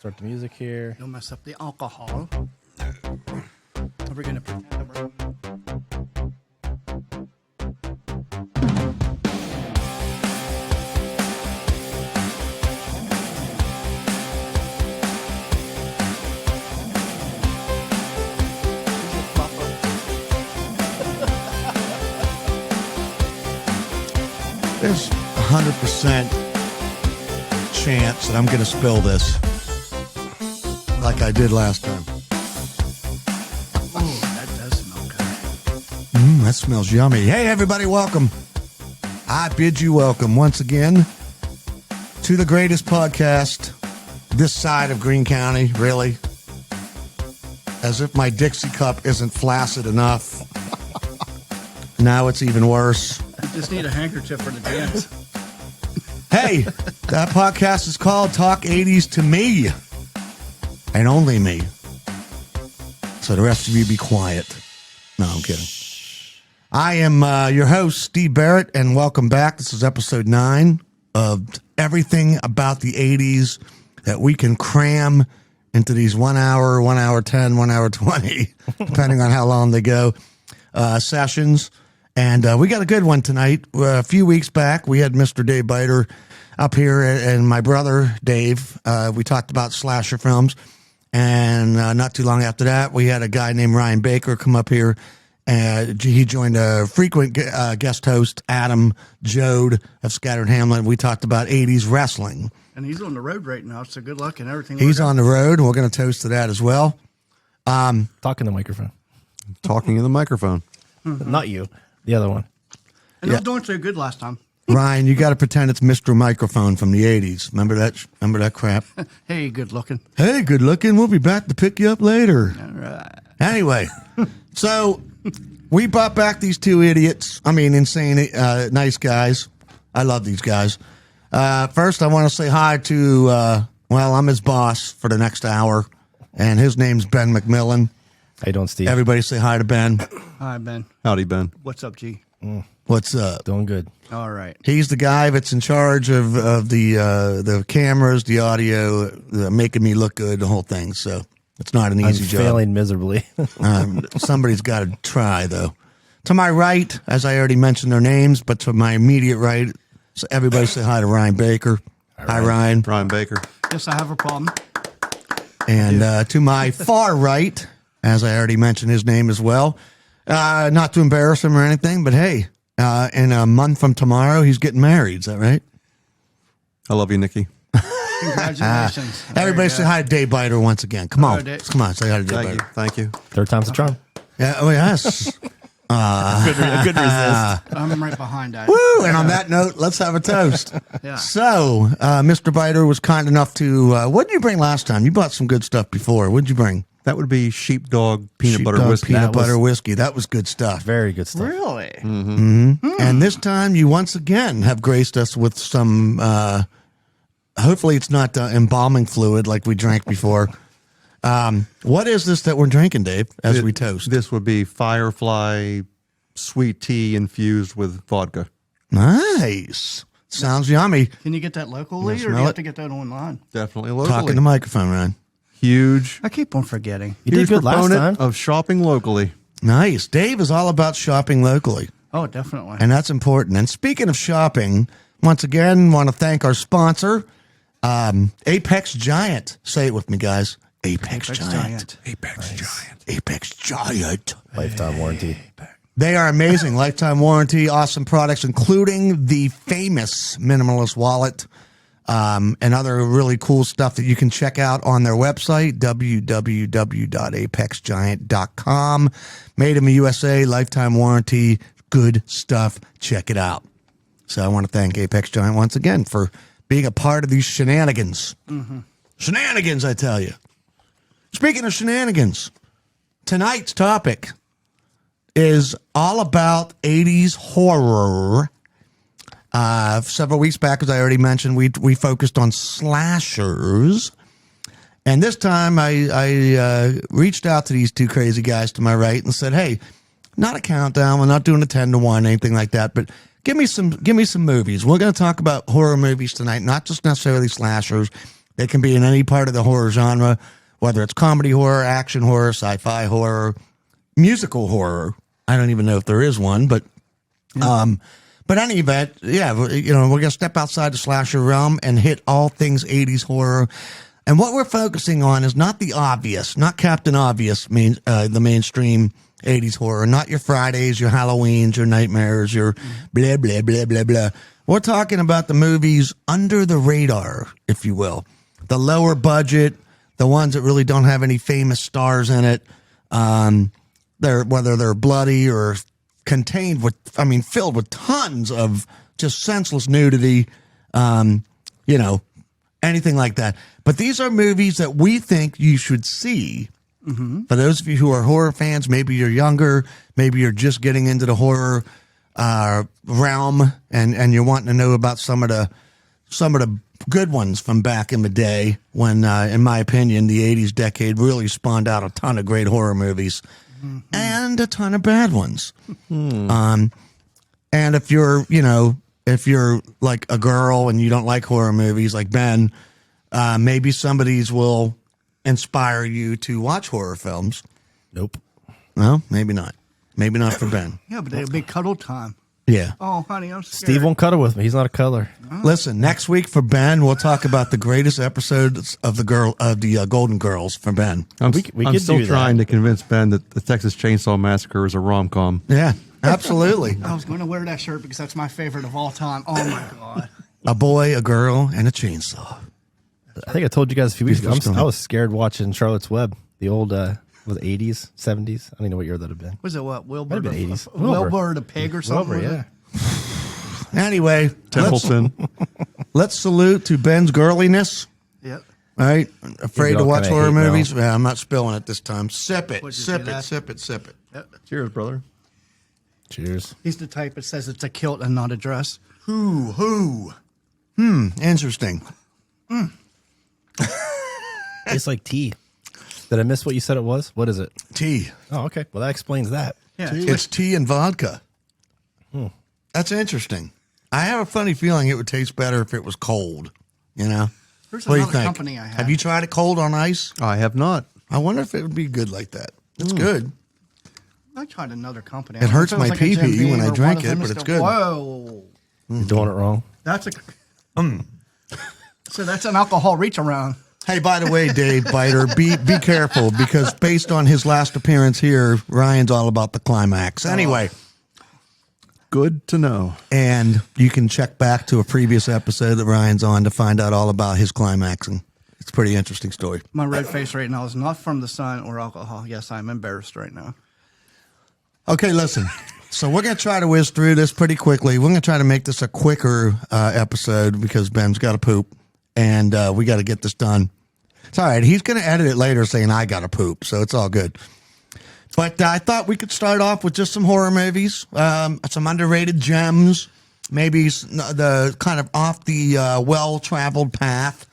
Start the music here. Don't mess up the alcohol. Are we gonna pretend that we're... There's 100% chance that I'm going to spill this like I did last time. Oh, that does smell good. That smells yummy. Hey, everybody, welcome. I bid you welcome once again to the greatest podcast this side of Greene County, really. As if my Dixie cup isn't flaccid enough. Now it's even worse. You just need a handkerchief for the dance. Hey, that podcast is called Talk 80's to Me. And only me. So the rest of you be quiet. No, I'm kidding. I am your host, Steve Barrett, and welcome back. This is episode 9 of everything about the 80's that we can cram into these 1 hour, 1 hour 10, 1 hour 20, depending on how long they go, sessions. And we got a good one tonight. A few weeks back, we had Mr. Dave Beiter up here and my brother, Dave. We talked about slasher films. And not too long after that, we had a guy named Ryan Baker come up here. And he joined a frequent guest host, Adam Jode of Scattered Hamlet. We talked about 80's wrestling. And he's on the road right now, so good luck and everything. He's on the road, and we're going to toast to that as well. Talk in the microphone. Talking in the microphone. Not you. The other one. And I was doing so good last time. Ryan, you got to pretend it's Mr. Microphone from the 80's. Remember that crap? Hey, good looking. Hey, good looking. We'll be back to pick you up later. All right. Anyway, so we brought back these two idiots. I mean, insane, nice guys. I love these guys. First, I want to say hi to, I'm his boss for the next hour, and his name's Ben McMillan. How you doing, Steve? Everybody say hi to Ben. Hi, Ben. Howdy, Ben. What's up, G? What's up? Doing good. All right. He's the guy that's in charge of the cameras, the audio, making me look good, the whole thing. So it's not an easy job. Failing miserably. Somebody's got to try, though. To my right, as I already mentioned their names, but to my immediate right, so everybody say hi to Ryan Baker. Hi, Ryan. Ryan Baker. Yes, I have a problem. And to my far right, as I already mentioned his name as well, not to embarrass him or anything, but hey, in a month from tomorrow, he's getting married. Is that right? I love you, Nikki. Congratulations. Everybody say hi to Dave Beiter once again. Come on. Come on, say hi to Dave Beiter. Thank you. Third time's a charm. Yeah, oh, yes. Good resist. I'm right behind that. Woo! And on that note, let's have a toast. Yeah. So, Mr. Beiter was kind enough to, what did you bring last time? You bought some good stuff before. What did you bring? That would be sheepdog peanut butter Sheepdog whiskey. Peanut butter whiskey. That was good stuff. Very good stuff. Really? And this time you once again have graced us with some, hopefully it's not embalming fluid like we drank before. What is this that we're drinking, Dave, as we toast? This would be Firefly sweet tea infused with vodka. Nice. Sounds yummy. Can you get that locally, or do smell you have it? to get that online? Definitely locally. Talk in the microphone, Ryan. Huge. I keep on forgetting. You did Huge good last proponent time. of shopping locally. Nice. Dave is all about shopping locally, Oh, definitely. and that's important. And speaking of shopping, once again, want to thank our sponsor, Apex Giant. Say it with me, guys. Apex Giant. Apex Giant. Apex Giant. Lifetime warranty. They are amazing. Lifetime warranty, awesome products, including the famous Minimalist Wallet and other really cool stuff that you can check out on their website, www.apexgiant.com. Made in the USA, lifetime warranty, good stuff. Check it out. So I want to thank Apex Giant once again for being a part of these shenanigans. Shenanigans, I tell you. Speaking of shenanigans, tonight's topic is all about 80's horror. Several weeks back, as I already mentioned, we focused on slashers. And this time I reached out to these two crazy guys to my right and said, hey, not a countdown. We're not doing a 10-1, anything like that. But give me some movies. We're going to talk about horror movies tonight, not just necessarily slashers. They can be in any part of the horror genre, whether it's comedy horror, action horror, sci-fi horror, musical horror. I don't even know if there is one, but any event, yeah, we're going to step outside the slasher realm and hit all things 80s horror. And what we're focusing on is not the obvious, not Captain Obvious, the mainstream 80s horror, not your Fridays, your Halloweens, your nightmares, your blah, blah, blah, blah, blah. We're talking about the movies under the radar, if you will. The lower budget, the ones that really don't have any famous stars in it. Whether they're bloody or filled with tons of just senseless nudity, anything like that. But these are movies that we think you should see. Mm-hmm. For those of you who are horror fans, maybe you're younger, maybe you're just getting into the horror realm, and you're wanting to know about some of the good ones from back in the day when, in my opinion, the 80s decade really spawned out a ton of great horror movies and a ton of bad ones. And if you're like a girl and you don't like horror movies like Ben, maybe somebody's will inspire you to watch horror films. Nope. No, maybe not. Maybe not for Ben. Yeah, but it'll be cuddle time. Yeah. Oh, honey, I'm scared. Steve won't cuddle with me. He's not a cuddler. Listen, next week for Ben, we'll talk about the greatest episodes of the Golden Girls for Ben. I'm could still do trying that. to convince Ben that the Texas Chainsaw Massacre is a rom-com. Yeah, absolutely. I was going to wear that shirt because that's my favorite of all time. Oh, my God. A boy, a girl, and a chainsaw. I think I told you guys a few weeks ago. Beautiful I was scared watching Charlotte's Web, the old was it 80s, 70s. I don't even know what year that would have been. Was it what? Wilbur? Might have been 80s. Wilbur the pig or something? Wilbur, was yeah. it? Anyway, Templeton. let's salute to Ben's girliness. Yep. All right, afraid You're to all watch kinda horror hate now. movies. Yeah, I'm not spilling it this time. Sip it, What'd you sip say it, that? sip it, sip it. Yep. Cheers, brother. Cheers. He's the type that says it's a kilt and not a dress. Who? Interesting. It's like tea. Did I miss what you said it was? What is it? Tea. Oh, okay. Well, that explains that. Yeah. It's tea and vodka. That's interesting. I have a funny feeling it would taste better if it was cold. You know? There's What do you another think? company I have. Have you tried it cold on ice? I have not. I wonder if it would be good like that. It's good. I tried another company. It hurts I don't know my if it was like a Jim pee-pee when Beam I or drink one of it, them but is it's the- good. Whoa. You're doing it wrong. That's a... So that's an alcohol reach around. Hey, by the way, Dave Beiter, be careful because based on his last appearance here, Ryan's all about the climax. Anyway, Good to know. and you can check back to a previous episode that Ryan's on to find out all about his climaxing. It's a pretty interesting story. My red face right now is not from the sun or alcohol. Yes, I'm embarrassed right now. Okay, listen. So we're going to try to whiz through this pretty quickly. We're going to try to make this a quicker episode because Ben's got to poop, and we got to get this done. It's all right. He's going to edit it later saying I got to poop, so it's all good. But I thought we could start off with just some horror movies, some underrated gems, maybe the kind of off the well-traveled path,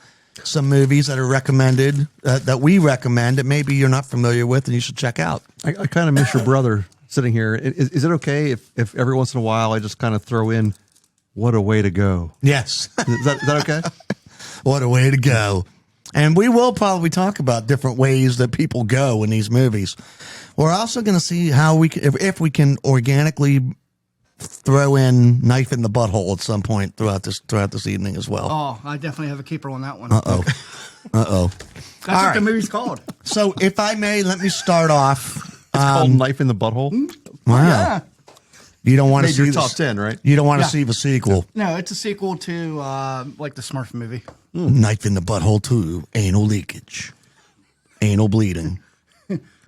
some movies that are recommended, that we recommend that maybe you're not familiar with and you should check out. I kind of miss your brother sitting here. Is it okay if every once in a while I just kind of throw in, what a way to go? Yes. Is that okay? What a way to go. And we will probably talk about different ways that people go in these movies. We're also going to see how we can, if we can organically throw in knife in the butthole at some point throughout this evening as well. Oh, I definitely have a keeper on that one. Uh-oh. Uh-oh. That's All what right. the movie's called. So if I may, let me start off. It's called Knife in the Butthole. Wow. Yeah. You don't want to Made see your the top 10, right? You don't want to Yeah. see the sequel. No, it's a sequel to like the Smurf movie. Knife in the Butthole 2, anal leakage, anal bleeding.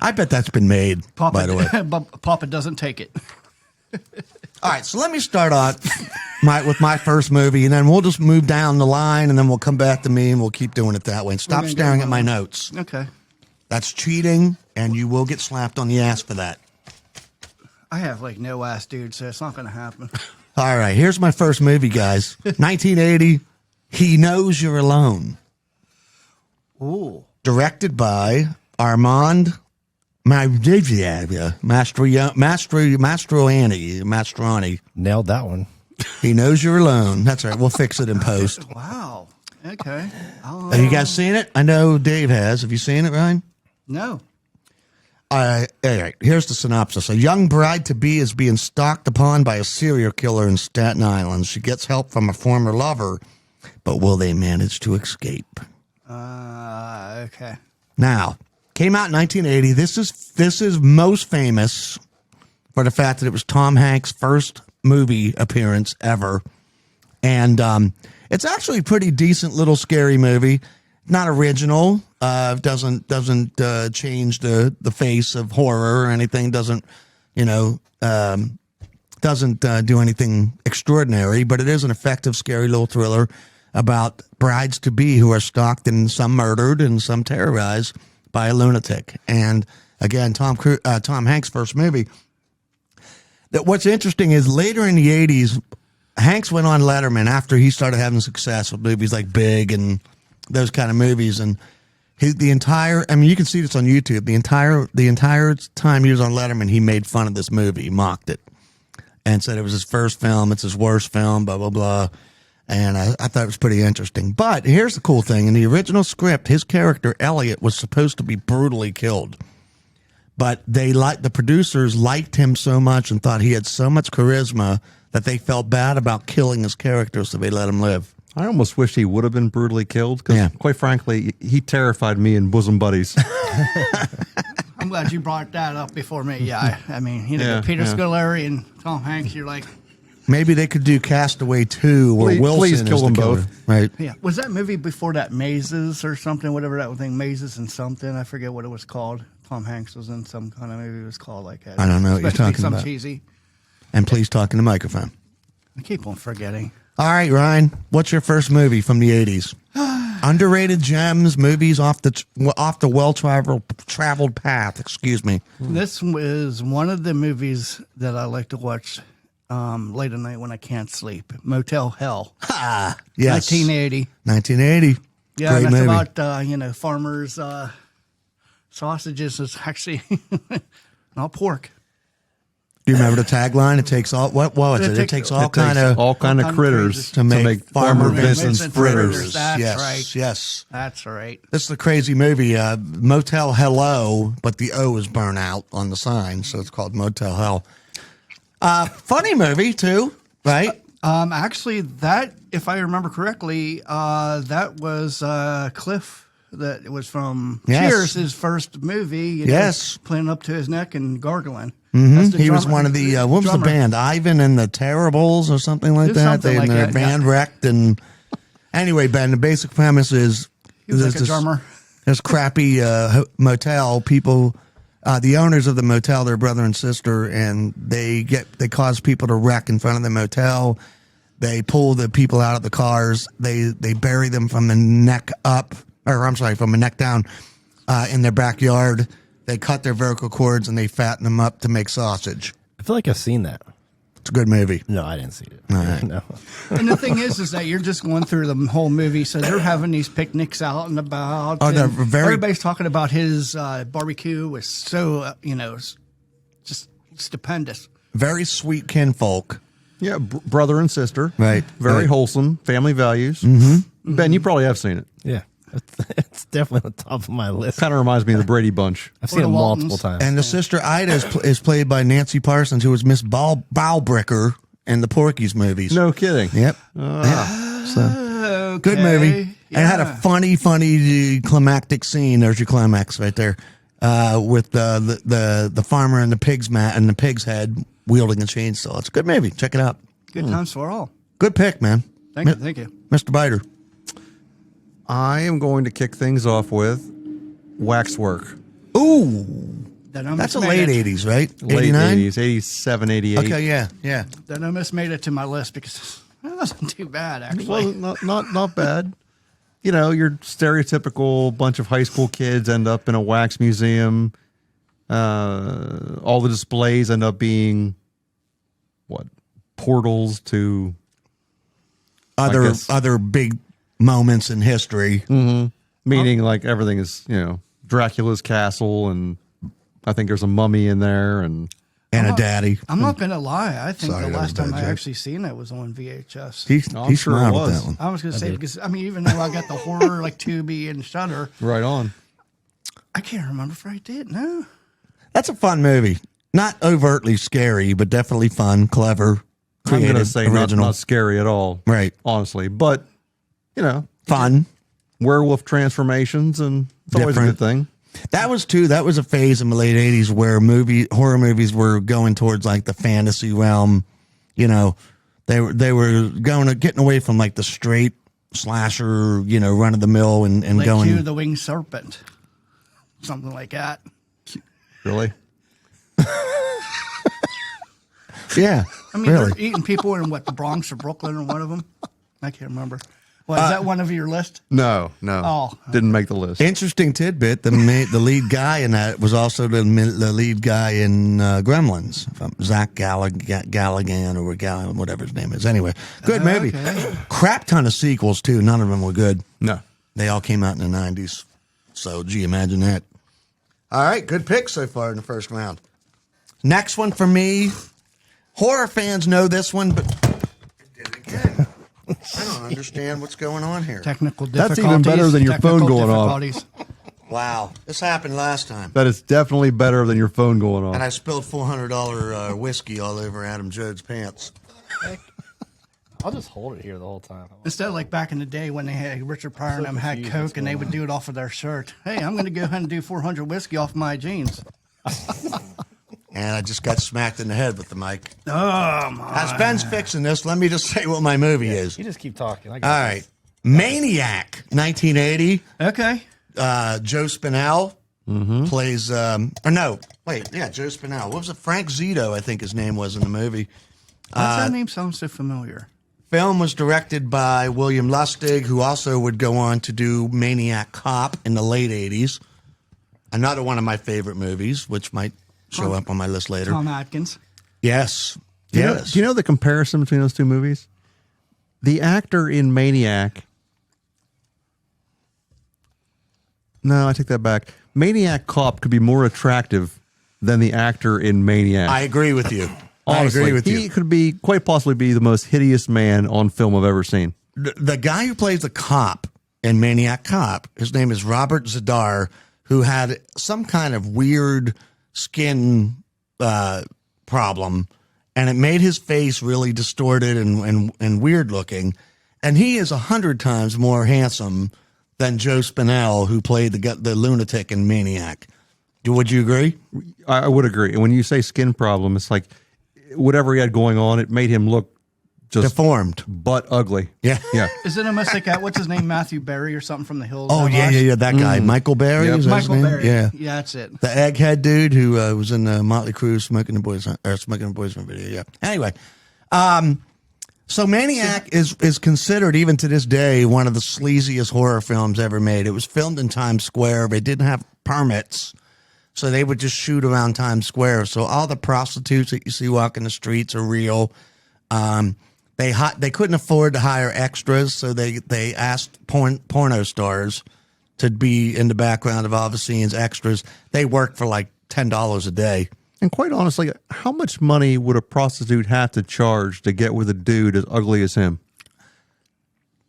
I bet that's been made, Papa, by the way. but Papa doesn't take it. All right, so let me start off with my first movie, and then we'll just move down the line, and then we'll come back to me, and we'll keep doing it that way. And stop gonna staring go at my on. notes. Okay. That's cheating, and you will get slapped on the ass for that. I have like no ass, dude, so it's not going to happen. All right, here's my first movie, guys. 1980, He Knows You're Alone. Ooh. Directed by Armand Mastroni. Nailed that one. He Knows You're Alone. That's right. We'll fix it in post. Wow. Okay. Have you guys seen it? I know Dave has. Have you seen it, Ryan? No. All right, here's the synopsis. A young bride-to-be is being stalked upon by a serial killer in Staten Island. She gets help from a former lover, but will they manage to escape? Okay. Now, came out in 1980. This is most famous for the fact that it was Tom Hanks' first movie appearance ever. And it's actually a pretty decent little scary movie. Not original. Doesn't change the face of horror or anything. Doesn't do anything extraordinary. But it is an effective, scary little thriller about brides to be who are stalked and some murdered and some terrorized by a lunatic. And again, Tom Hanks' first movie. That what's interesting is later in the 80s, Hanks went on Letterman after he started having success with movies like Big and those kind of movies, and you can see this on YouTube. The entire time he was on Letterman, he made fun of this movie, mocked it, and said it was his first film, it's his worst film, blah blah blah. And I thought it was pretty interesting. But here's the cool thing: in the original script, his character Elliot was supposed to be brutally killed, but the producers liked him so much and thought he had so much charisma that they felt bad about killing his character, so they let him live. I almost wish he would have been brutally killed because, quite frankly, he terrified me in Bosom Buddies. I'm glad you brought that up before me. Yeah, I mean, Peter Scolari and Tom Hanks, you're like... Maybe they could do Castaway 2 or Wilson. Please kill them both. Right. Yeah. Was that movie before that Mazes or something, whatever that thing, Mazes and something? I forget what it was called. Tom Hanks was in some kind of movie it was called like that. I don't know what you're talking about. Cheesy. And please talk in the microphone. I keep on forgetting. All right, Ryan, what's your first movie from the 80s? Underrated gems, movies off the well-traveled path, excuse me. This was one of the movies that I like to watch late at night when I can't sleep. Motel Hell. Yes. 1980. 1980. Yeah, Great and that's movie. about, farmers' sausages is actually not pork. Do you remember the tagline? It takes all, what was it? It takes all kind of critters to make Farmer Vincent's fritters. That's yes, right. Yes. That's right. This is a crazy movie. Motel Hello, but the O is burnt out on the sign, so it's called Motel Hell. Funny movie, too, right? Actually, that, if I remember correctly, that was Cliff. That it was from Cheers, his first movie. Playing up to his neck and gargling. Mm-hmm. He was one of the what was the band? Ivan and the Terribles or something like that. Their band wrecked, and anyway, Ben. The basic premise is he was like a drummer. This crappy motel. People, the owners of the motel, their brother and sister, and they cause people to wreck in front of the motel. They pull the people out of the cars. They bury them from the neck up. From the neck down in their backyard. They cut their vocal cords and they fatten them up to make sausage. I feel like I've seen that. It's a good movie. No, I didn't see it. All right. No. And the thing is that you're just going through the whole movie. So they're having these picnics out and about. Oh, they're everybody's talking about his barbecue was so, just stupendous. Very sweet kinfolk. Yeah, brother and sister. Right. Very wholesome, family values. Mm-hmm. Ben, you probably have seen it. Yeah. It's definitely on top of my list. Kind of reminds me of the Brady Bunch. I've seen it multiple times. And the sister Ida is played by Nancy Parsons, who was Miss Bowbricker in the Porky's movies. No kidding. Yep. So good movie. Yeah. And it had a funny climactic scene. There's your climax right there, with the farmer and the pig's head wielding a chainsaw. It's a good movie. Check it out. Good times for all. Good pick, man. Thank you. Mr. Beiter. I am going to kick things off with Waxwork. Ooh, that's a late 80s, right? Late 89? 80s, 87, 88. Okay, yeah. That almost made it to my list because it wasn't too bad, actually. Well, not bad. Your stereotypical bunch of high school kids end up in a wax museum. All the displays end up being, portals to other big moments in history. Mm-hmm. Meaning, like, everything is, Dracula's castle, and I think there's a mummy in there, and and a daddy. I'm not going to lie. I think Sorry, the that was last a bad time I joke. actually seen it was on VHS. He's sure smart it with was. that one. I was going to say, because, I mean, even though I got the horror like Tubi and Shudder, Right on. I can't remember if I did. No. That's a fun movie. Not overtly scary, but definitely fun, clever, I'm creative, going to say original. not scary at all. Right. Honestly. But, you know, Fun. werewolf transformations, and it's always a Different. good thing. That was a phase in the late 80s where horror movies were going towards like the fantasy realm. You know, they were getting away from like the straight slasher, run of the mill and Like going. you, the winged serpent. Something like that. Really? Yeah. I mean, really. they're eating people in what, the Bronx or Brooklyn or one of them? I can't remember. Well, is that one of your list? No. Oh. Didn't make the list. Interesting tidbit: the lead guy in that was also the lead guy in Gremlins, Zach Galligan or whatever his name is. Anyway, good movie. Okay. Crap ton of sequels too. None of them were good. No. They all came out in the 90s. So, gee, imagine that. All right, good pick so far in the first round. Next one for me. Horror fans know this one, but it did it again. I don't understand what's going on here. Technical That's difficulties. even better than your phone technical going off. difficulties. Wow, this happened last time. That is definitely better than your phone going And off. I spilled $400 whiskey all over Adam Jode's pants. I'll just hold it here the whole time. Instead of like back in the day when they had Richard Pryor and them had confused what's Coke and they would do it off of their shirt. Hey, I'm going to go ahead and do 400 whiskey off my jeans. And I just got smacked in the head with the mic. Oh, my. As Ben's fixing this, let me just say what my movie is. You just keep talking. All right. Maniac, 1980. Okay. Joe Spinell plays, Joe Spinell. What was it? Frank Zito, I think his name was in the movie. That name sounds so familiar. Film was directed by William Lustig, who also would go on to do Maniac Cop in the late 80s. Another one of my favorite movies, which might show up on my list later. Tom Atkins. Yes. Do Yes. you know the comparison between those two movies? The actor in Maniac. No, I take that back. Maniac Cop could be more attractive than the actor in Maniac. I agree with you. Honestly, I agree with he you. could be quite possibly be the most hideous man on film I've ever seen. The guy who plays the cop in Maniac Cop, his name is Robert Zadar, who had some kind of weird skin problem, and it made his face really distorted and weird looking. And he is 100 times more handsome than Joe Spinell, who played the lunatic in Maniac. Would you agree? I would agree. And when you say skin problem, it's like whatever he had going on, it made him look just Deformed. butt ugly. Yeah. Yeah. Is it almost like that? What's his name? Matthew Berry or something from the Hills? Oh, yeah. That guy. Michael Berry. Yep. Is that his Michael name? Berry. Yeah. Yeah, that's it. The egghead dude who was in the Motley Crue smoking the boyfriend video. Yeah. Anyway, so Maniac is considered even to this day one of the sleaziest horror films ever made. It was filmed in Times Square. They didn't have permits, so they would just shoot around Times Square. So all the prostitutes that you see walking the streets are real. They couldn't afford to hire extras, so they asked porno stars to be in the background of all the scenes, extras. They worked for like $10 a day. And quite honestly, how much money would a prostitute have to charge to get with a dude as ugly as him?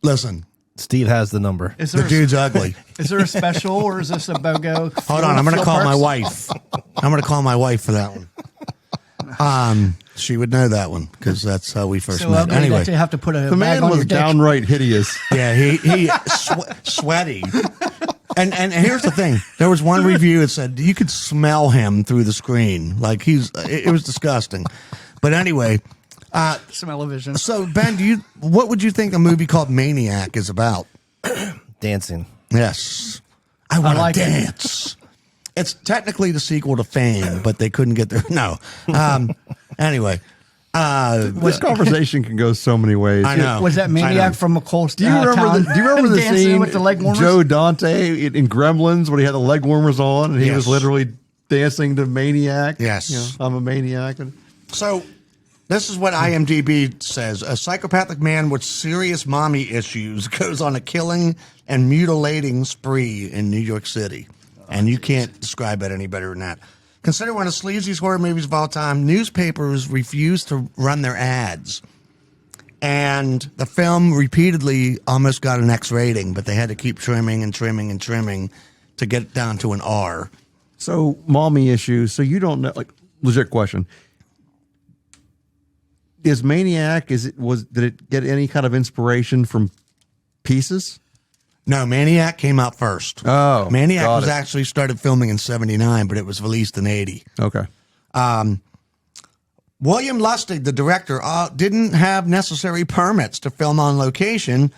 Listen, Steve has the number. Is the there, dude's ugly. is there a special or is this a BOGO? Hold on, I'm going to call my Perks? wife. I'm going to call my wife for that one. She would know that one because that's how we first So met. ugly Anyway, that you have to put a The bag man on was your dick. downright hideous. yeah, he sweaty. And here's the thing: there was one review that said you could smell him through the screen, like it was disgusting. But anyway, Smell-o-vision. so Ben, what would you think a movie called Maniac is about? Dancing. Yes, I want like to it. dance. It's technically the sequel to Fame, but they couldn't get there. No. Anyway, This conversation can go so many ways. I know. Was that I know. Maniac from McColl's Do you remember the dancing scene with the leg warmers? Joe Dante in Gremlins when he had the leg warmers on and he Yes. was literally dancing to Maniac? Yes. You know, I'm a maniac. So, this is what IMDb says. A psychopathic man with serious mommy issues goes on a killing and mutilating spree in New York City. And you can't describe it any better than that. Considered one of the sleaziest horror movies of all time, newspapers refused to run their ads. And the film repeatedly almost got an X rating, but they had to keep trimming and trimming and trimming to get it down to an R. So, mommy issues. So you don't know, like, legit question. Is Maniac, did it get any kind of inspiration from Pieces? No, Maniac came out first. Oh, Maniac was actually started filming in 79, but it was released in 80. Okay. William Lustig, the director, didn't have necessary permits to film on location.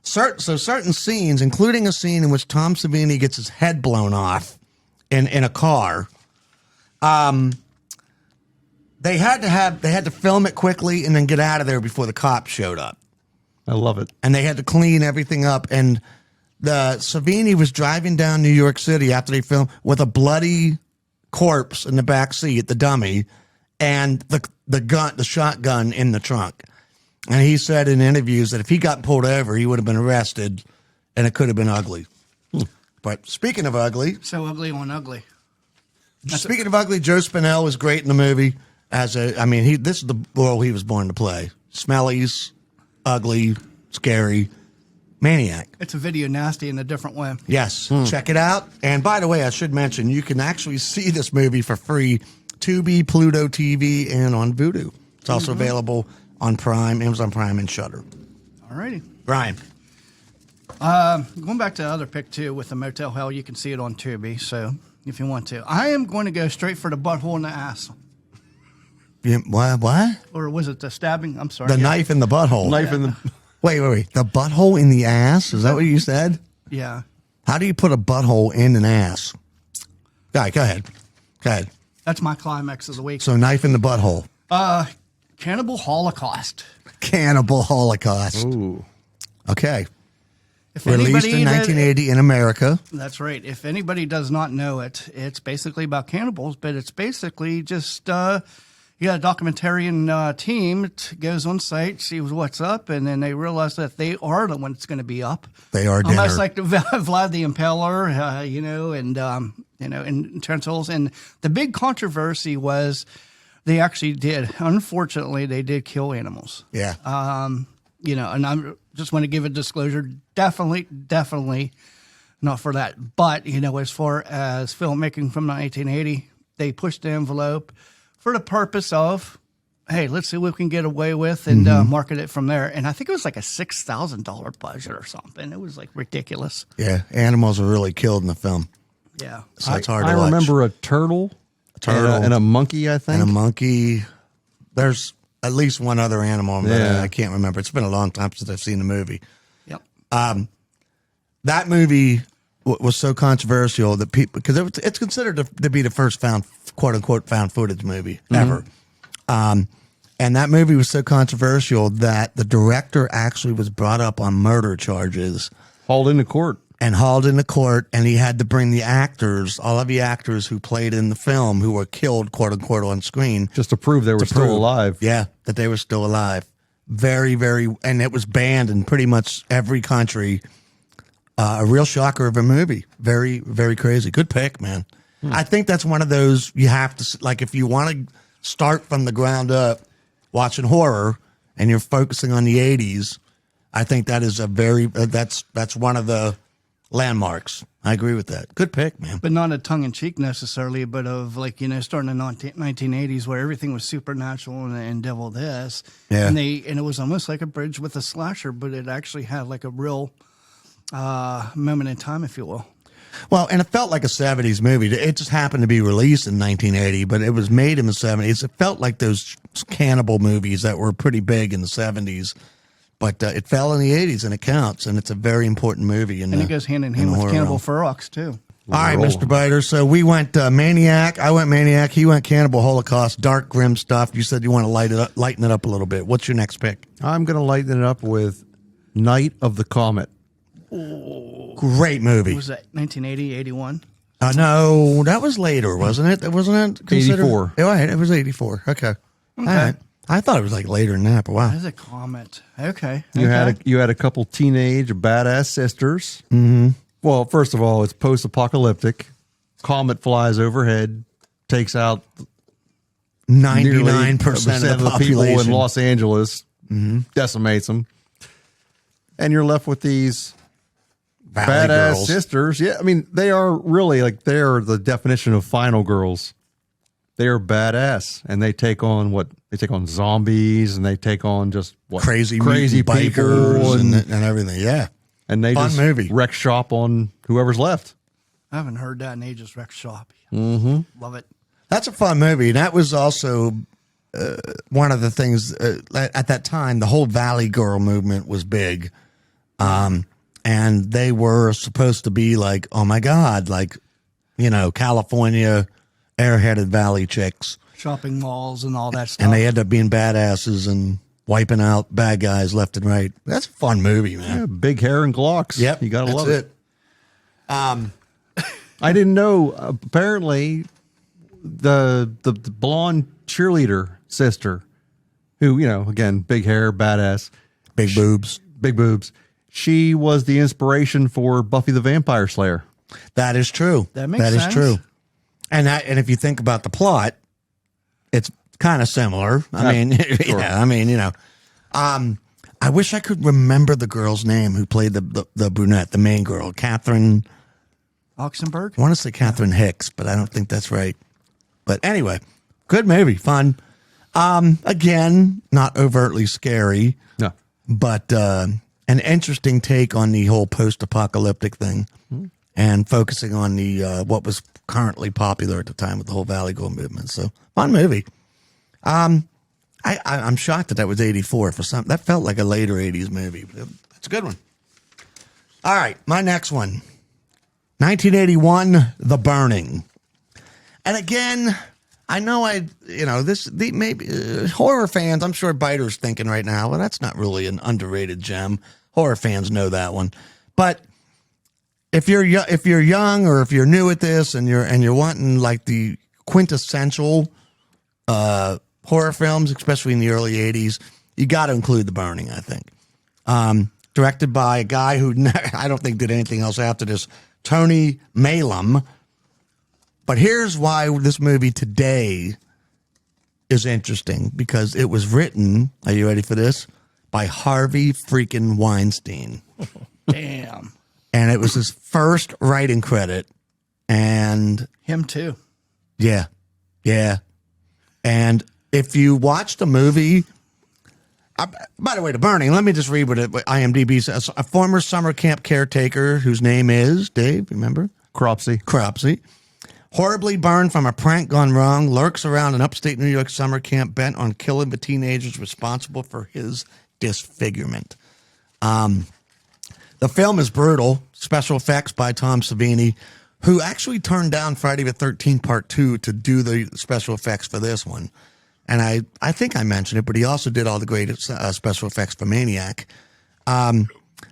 So certain scenes, including a scene in which Tom Savini gets his head blown off in a car, they had to film it quickly and then get out of there before the cops showed up. I love it. And they had to clean everything up. And the Savini was driving down New York City after they filmed with a bloody corpse in the back seat, the dummy, and the shotgun in the trunk. And he said in interviews that if he got pulled over, he would have been arrested, and it could have been ugly. But speaking of ugly, so ugly on ugly. Speaking of ugly, Joe Spinell was great in the movie. This is the role he was born to play. Smellies, ugly, scary. Maniac. It's a video nasty in a different way. Yes. Check it out. And by the way, I should mention, you can actually see this movie for free, Tubi, Pluto TV, and on Vudu. It's also available on Prime, Amazon Prime, and Shudder. All righty. Brian. Going back to the other pick, too, with the Motel Hell, you can see it on Tubi, so if you want to. I am going to go straight for the butthole in the ass. Yeah, what? Or was it the stabbing? I'm sorry. The knife in the butthole. Knife in the... Wait. The butthole in the ass? Is that what you said? Yeah. How do you put a butthole in an ass? All right, go ahead. That's my climax of the week. So knife in the butthole. Cannibal Holocaust. Cannibal Holocaust. Ooh. Okay. If Released anybody in 1980 in America. That's right. If anybody does not know it, it's basically about cannibals, but it's basically just you got a documentarian team goes on site, sees what's up, and then they realize that they are the one that's going to be up. They are dinner. Almost like the Vlad the Impaler, and utensils. And the big controversy was they actually did. Unfortunately, they did kill animals. Yeah. And I just want to give a disclosure. Definitely not for that. But, as far as filmmaking from 1980, they pushed the envelope for the purpose of, hey, let's see what we can get away with and market it from there. And I think it was like a $6,000 budget or something. It was like ridiculous. Yeah. Animals are really killed in the film. Yeah. So it's hard to I watch. remember a turtle. And a monkey, I think. And a monkey. There's at least one other animal, but I can't remember. It's been a long time since I've seen the movie. Yep. That movie was so controversial that people, because it's considered to be the first quote unquote found footage movie ever. And that movie was so controversial that the director actually was brought up on murder charges. Hauled into court. And he had to bring the actors, all of the actors who played in the film who were killed, quote unquote, on screen. Just to prove they were still alive. Yeah, that they were still alive. Very, very, and it was banned in pretty much every country. A real shocker of a movie. Very, very crazy. Good pick, man. I think that's one of those you have to, like, if you want to start from the ground up watching horror and you're focusing on the 80s, I think that is that's one of the landmarks. I agree with that. Good pick, man. But not a tongue-in-cheek necessarily, but of starting in the 1980s where everything was supernatural and devil this. Yeah. And it was almost like a bridge with a slasher, but it actually had like a real moment in time, if you will. Well, and it felt like a 70s movie. It just happened to be released in 1980, but it was made in the 70s. It felt like those cannibal movies that were pretty big in the 70s. But it fell in the 80s, and it counts, and it's a very important movie. And it goes hand in hand with Cannibal Ferox, too. All right, Mr. Beiter. So we went Maniac. I went Maniac. He went Cannibal Holocaust, dark, grim stuff. You said you want to lighten it up a little bit. What's your next pick? I'm going to lighten it up with Night of the Comet. Great movie. Was that 1980, 81? No, that was later, wasn't it? Wasn't it considered? 84. Oh, right, it was 84. Okay. All right. I thought it was like later than that, but wow. That's a comet. Okay. You had a couple teenage badass sisters. Mm-hmm. Well, first of all, it's post-apocalyptic. Comet flies overhead, takes out 99% of the people in population. Los Angeles, decimates them, and you're left with these Valley badass girls. sisters. Yeah, I mean, they are really like they are the definition of final girls. They are badass, and they take on zombies, and they take on just Crazy people, bikers and everything. Yeah. and they Fun just movie. wreck shop on whoever's left. I haven't heard that in ages. Wreck Shop. Mm-hmm. Love it. That's a fun movie. And that was also one of the things at that time, the whole Valley Girl movement was big. And they were supposed to be like, oh my God, like, California airheaded Valley chicks. Shopping malls and all that stuff. And they end up being badasses and wiping out bad guys left and right. That's a fun movie, man. Yeah, big hair and Glocks. Yep. You gotta that's love it. I didn't know. Apparently, the blonde cheerleader sister, who again, big hair, badass, Big boobs. She was the inspiration for Buffy the Vampire Slayer. That is true. That makes That is sense. true. And if you think about the plot, it's kind of similar. I mean, sure. I wish I could remember the girl's name who played the brunette, the main girl, Catherine. Oxenberg? I want to say Catherine Hicks, but I don't think that's right. But anyway, good movie, fun. Again, not overtly scary, No, but an interesting take on the whole post-apocalyptic thing, and focusing on the what was currently popular at the time with the whole Valley Girl movement. So fun movie. I'm shocked that was 84 for some. That felt like a later 80s movie. It's a good one. All right, my next one, 1981, The Burning. And again, I know maybe horror fans. I'm sure Beiter's thinking right now, well, that's not really an underrated gem. Horror fans know that one, but if you're young or if you're new at this and you're wanting like the quintessential horror films, especially in the early 80s, you got to include The Burning, I think. Directed by a guy who I don't think did anything else after this, Tony Malum. But here's why this movie today is interesting, because it was written, are you ready for this? By Harvey freaking Weinstein. Damn. And it was his first writing credit. And Him too. yeah. And if you watch the movie, by the way, The Burning, let me just read what IMDb says. A former summer camp caretaker whose name is, Dave, remember? Cropsey. Horribly burned from a prank gone wrong, lurks around an upstate New York summer camp bent on killing the teenagers responsible for his disfigurement. The film is brutal. Special effects by Tom Savini, who actually turned down Friday the 13th Part 2 to do the special effects for this one. And I think I mentioned it, but he also did all the great special effects for Maniac.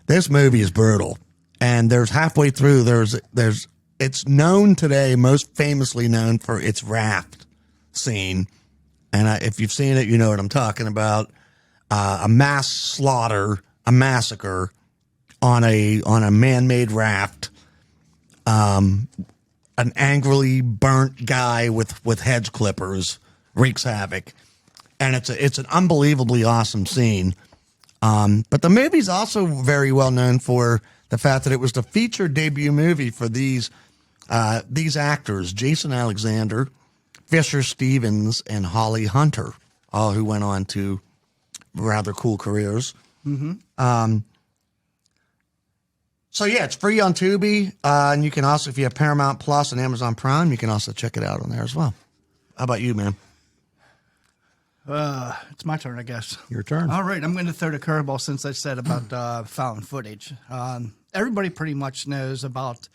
This movie is brutal. And there's halfway through, it's known today, most famously known for its raft scene. And if you've seen it, you know what I'm talking about. A mass slaughter, a massacre on a man-made raft. An angrily burnt guy with hedge clippers wreaks havoc, and it's an unbelievably awesome scene. But the movie's also very well known for the fact that it was the featured debut movie for these actors, Jason Alexander, Fisher Stevens, and Holly Hunter, all who went on to rather cool careers. Mm-hmm. So yeah, it's free on Tubi, and you can also, if you have Paramount Plus and Amazon Prime, you can also check it out on there as well. How about you, man? It's my turn, I guess. Your turn. All right, I'm going to throw the curveball since I said about found footage. Everybody pretty much knows about,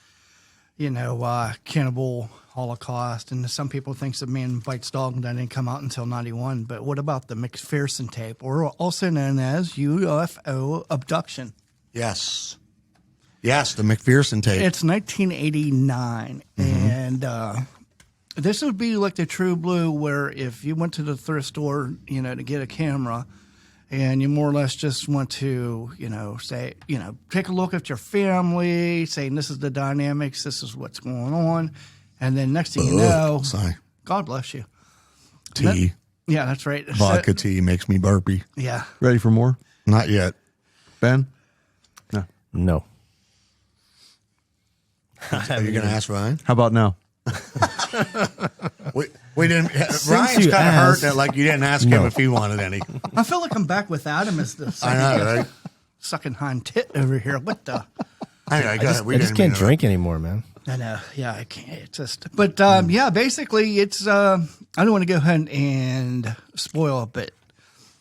Cannibal Holocaust, and some people think of Man Bites Dog that didn't come out until 91. But what about the McPherson tape, or also known as UFO abduction? Yes, the McPherson tape. It's 1989, and this would be like the true blue, where if you went to the thrift store, to get a camera, and you more or less just want to, say, take a look at your family, saying this is the dynamics, this is what's going on, and then next thing you know, sorry. God bless you. Tea. Yeah, that's right. Vodka tea makes me burpy. Yeah. Ready for more? Not yet. Ben? No. Are you going to ask Ryan? How about now? We didn't. Since Ryan's you kind of hurt asked- that like you didn't ask him if he wanted any. I feel like I'm back with Adam as the I know, right? sucking hind tit over here. What the? Anyway, I just can't drink anymore, man. I know. Yeah, I can't. It's just, but yeah, basically, it's. I don't want to go ahead and spoil it, but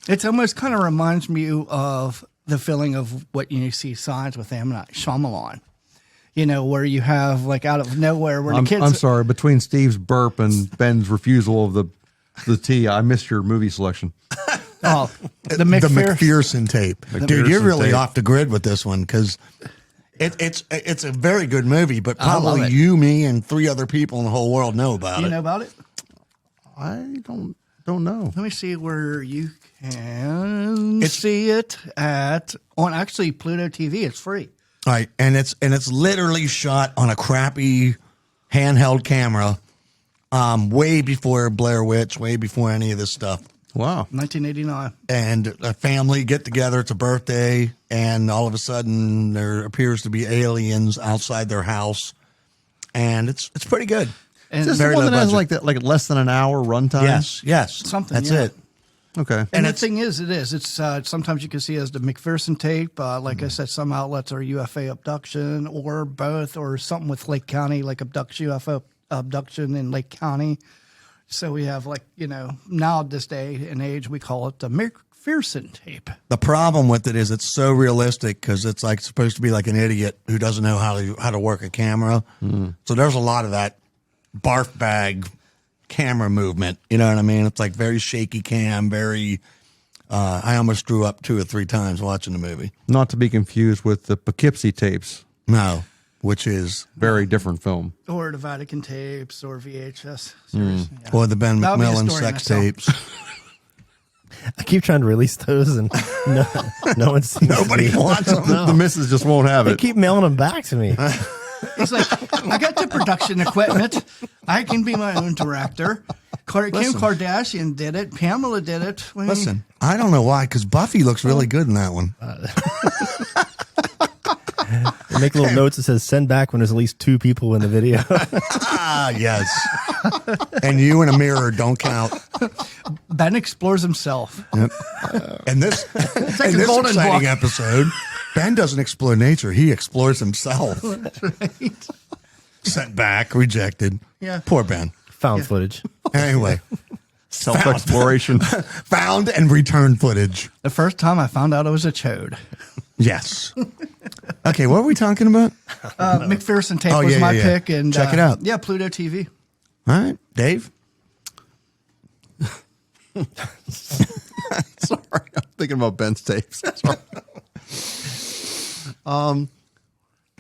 it's almost kind of reminds me of the feeling of what you see signs with M. Night Shyamalan. You know, where you have like out of nowhere where the kids. I'm sorry. Between Steve's burp and Ben's refusal of the tea, I missed your movie selection. Oh, the the McPherson tape. Dude, you're McPherson really tape. off the grid with this one because it's a very good movie, but I love probably it. you, me, and 3 other people in the whole world know about You it. know about it? I don't know. Let me see where you can see it on actually Pluto TV. It's free. Right, and it's literally shot on a crappy handheld camera, way before Blair Witch, way before any of this stuff. Wow. 1989. And a family get together. It's a birthday, and all of a sudden there appears to be aliens outside their house, and it's pretty good. And Is this Very the one low that has budget. like less than an hour runtime? Yes, Something, That's yeah. it. Okay. And the thing is, it's sometimes you can see it as the McPherson tape. Like I said, some outlets are UFO abduction or both, or something with Lake County, like UFO abduction in Lake County. So we have now at this day and age, we call it the McPherson tape. The problem with it is it's so realistic because it's like supposed to be like an idiot who doesn't know how to work a camera. So there's a lot of that barf bag camera movement. You know what I mean? It's like very shaky cam, very. I almost threw up 2 or 3 times watching the movie. Not to be confused with the Poughkeepsie tapes. No, which is Very different film. Or the Vatican tapes or VHS series. Yeah. or the Ben That would be a McMillan story in sex itself. tapes. I keep trying to release those, and no one seems Nobody to be. wants them. The missus just won't have They it. keep mailing them back to me. He's like, I got the production equipment. I can be my own director. Kim Kardashian did it. Pamela did it. Listen, I don't know why, because Buffy looks really good in that one. They make little notes that says "send back" when there's at least 2 people in the video. Yes. And you in a mirror don't count. Ben explores himself. And this, like in a this golden exciting book. episode, Ben doesn't explore nature. He explores himself. Right? Sent back, rejected. Yeah. Poor Ben. Found footage. Anyway, Self-exploration. found and returned footage. The first time I found out I was a chode. Yes. Okay, what are we talking about? McPherson tape Oh, was yeah, my yeah, yeah. pick. And Check it out. Yeah, Pluto TV. All right, Dave. Sorry, I'm thinking about Ben's tapes. The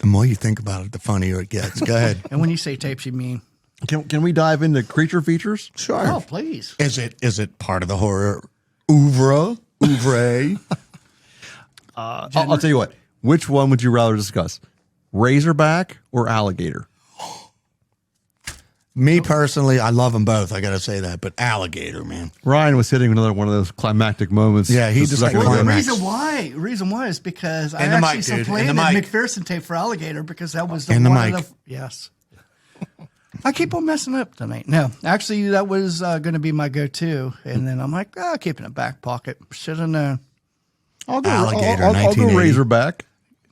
more you think about it, the funnier it gets. Go ahead. And when you say tapes, you mean? Can we dive into creature features? Sure. Oh, please. Is it part of the horror oeuvre? I'll tell you what. Which one would you rather discuss? Razorback or alligator? Me personally, I love them both. I got to say that, but alligator, man. Ryan was hitting another one of those climactic moments. Yeah, he Just just a like second Well, ago. the climax. reason why is because I In the actually mic, still dude. played In the the mic. McPherson tape for Alligator because that was the In the one mic. of the yes. I keep on messing up tonight. No, actually, that was going to be my go-to, and then I'm like, keep it in the back pocket. Should have known. I'll go, Alligator, I'll go 1980. Razorback.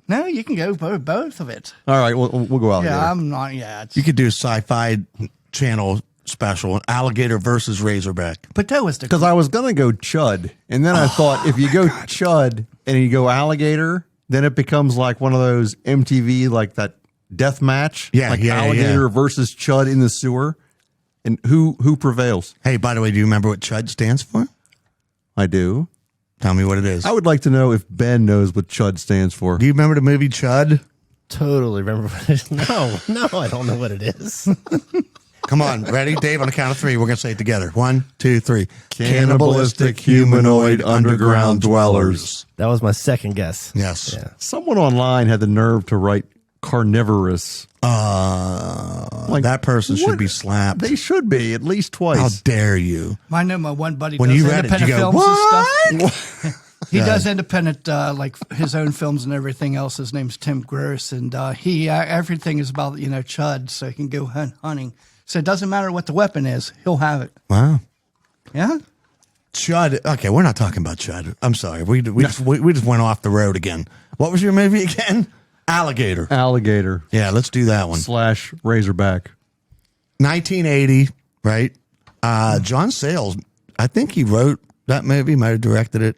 No, you can go both of it. All right, we'll go alligator. Yeah, I'm not. Yeah, it's, You could do a sci-fi channel special, alligator versus razorback. but that was the Because I was going to go chud. And then I thought if you go chud and you go alligator, then it becomes like one of those MTV, like that death match. Yeah, like yeah, alligator yeah. versus chud in the sewer. And who prevails? Hey, by the way, do you remember what CHUD stands for? I do. Tell me what it is. I would like to know if Ben knows what chud stands for. Do you remember the movie CHUD? Totally remember what it is. No, I don't know what it is. Come on, ready? Dave, on the count of 3, we're going to say it together. 1, 2, 3. Cannibalistic humanoid underground dwellers. That was my second guess. Yes. Yeah. Someone online had the nerve to write carnivorous. That person should be slapped. They should be at least twice. How dare you? I know my one buddy When does you read it, independent you go, films and stuff. He Yeah. does independent, like his own films and everything else. His name's Tim Gross, and he everything is about chud, so he can go hunting. So it doesn't matter what the weapon is, he'll have it. Wow. Yeah. Chud. Okay, we're not talking about Chud. I'm sorry. We just went off the road again. What was your movie again? Alligator. Alligator Yeah, let's do that one. / Razorback. 1980, right? John Sayles, I think he wrote that movie, might have directed it.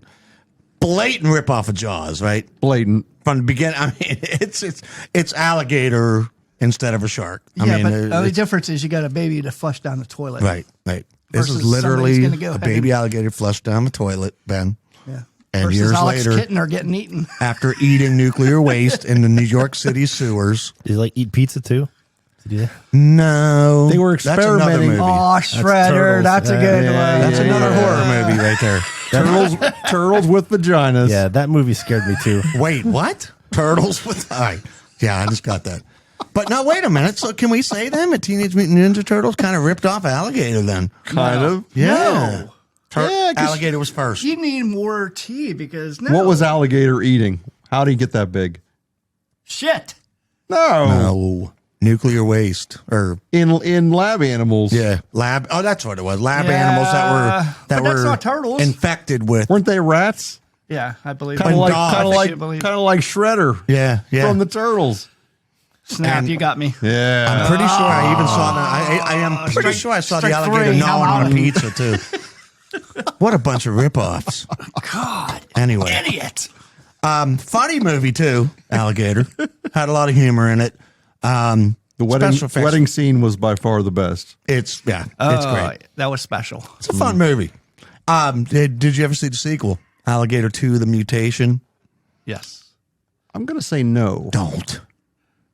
Blatant ripoff of Jaws, right? Blatant. From the beginning. I mean, it's alligator instead of a shark. I Yeah, mean, but the only difference is you got a baby to flush down the toilet. right. This is Versus literally somebody's gonna go a ahead baby and- alligator flushed down the toilet, Ben. Yeah. And Versus years Alex later, Kitten are getting eaten. after eating nuclear waste in the New York City sewers. Did you eat pizza too? Did you? No. They were That's another experimenting. movie. Oh, Shredder. Turtles. That's a good Yeah, one. That's another horror movie right there. Turtles with vaginas. Yeah, that movie scared me too. Wait, what? Turtles with... All right. Yeah, I just got that. But no, wait a minute. So can we say then that Teenage Mutant Ninja Turtles kind of ripped off Alligator then? Kind of. Yeah. Yeah, 'cause- Alligator was first. You need more tea because What was Alligator eating? How did he get that big? shit? No. No. Nuclear waste. Or, In lab animals. yeah. Lab... Oh, that's what it was. Lab Yeah, animals that but were that's not turtles. infected with... Weren't they rats? Yeah, I believe. Kind of And like, dogs. kind of I like, can't believe- kind of like Shredder Yeah, yeah. from the Turtles. Snap, and- you got me. Yeah. I'm pretty sure I even saw that. I am pretty strike- sure I saw the strike alligator three. gnawing How on a long? pizza too. What a bunch of ripoffs. God, Anyway, idiot. funny movie too. Alligator had a lot of humor in it. The Special effects. wedding scene was by far the best. It's great. That was special. It's a fun movie. Did you ever see the sequel, Alligator 2: The Mutation? Yes. I'm going to say no. Don't.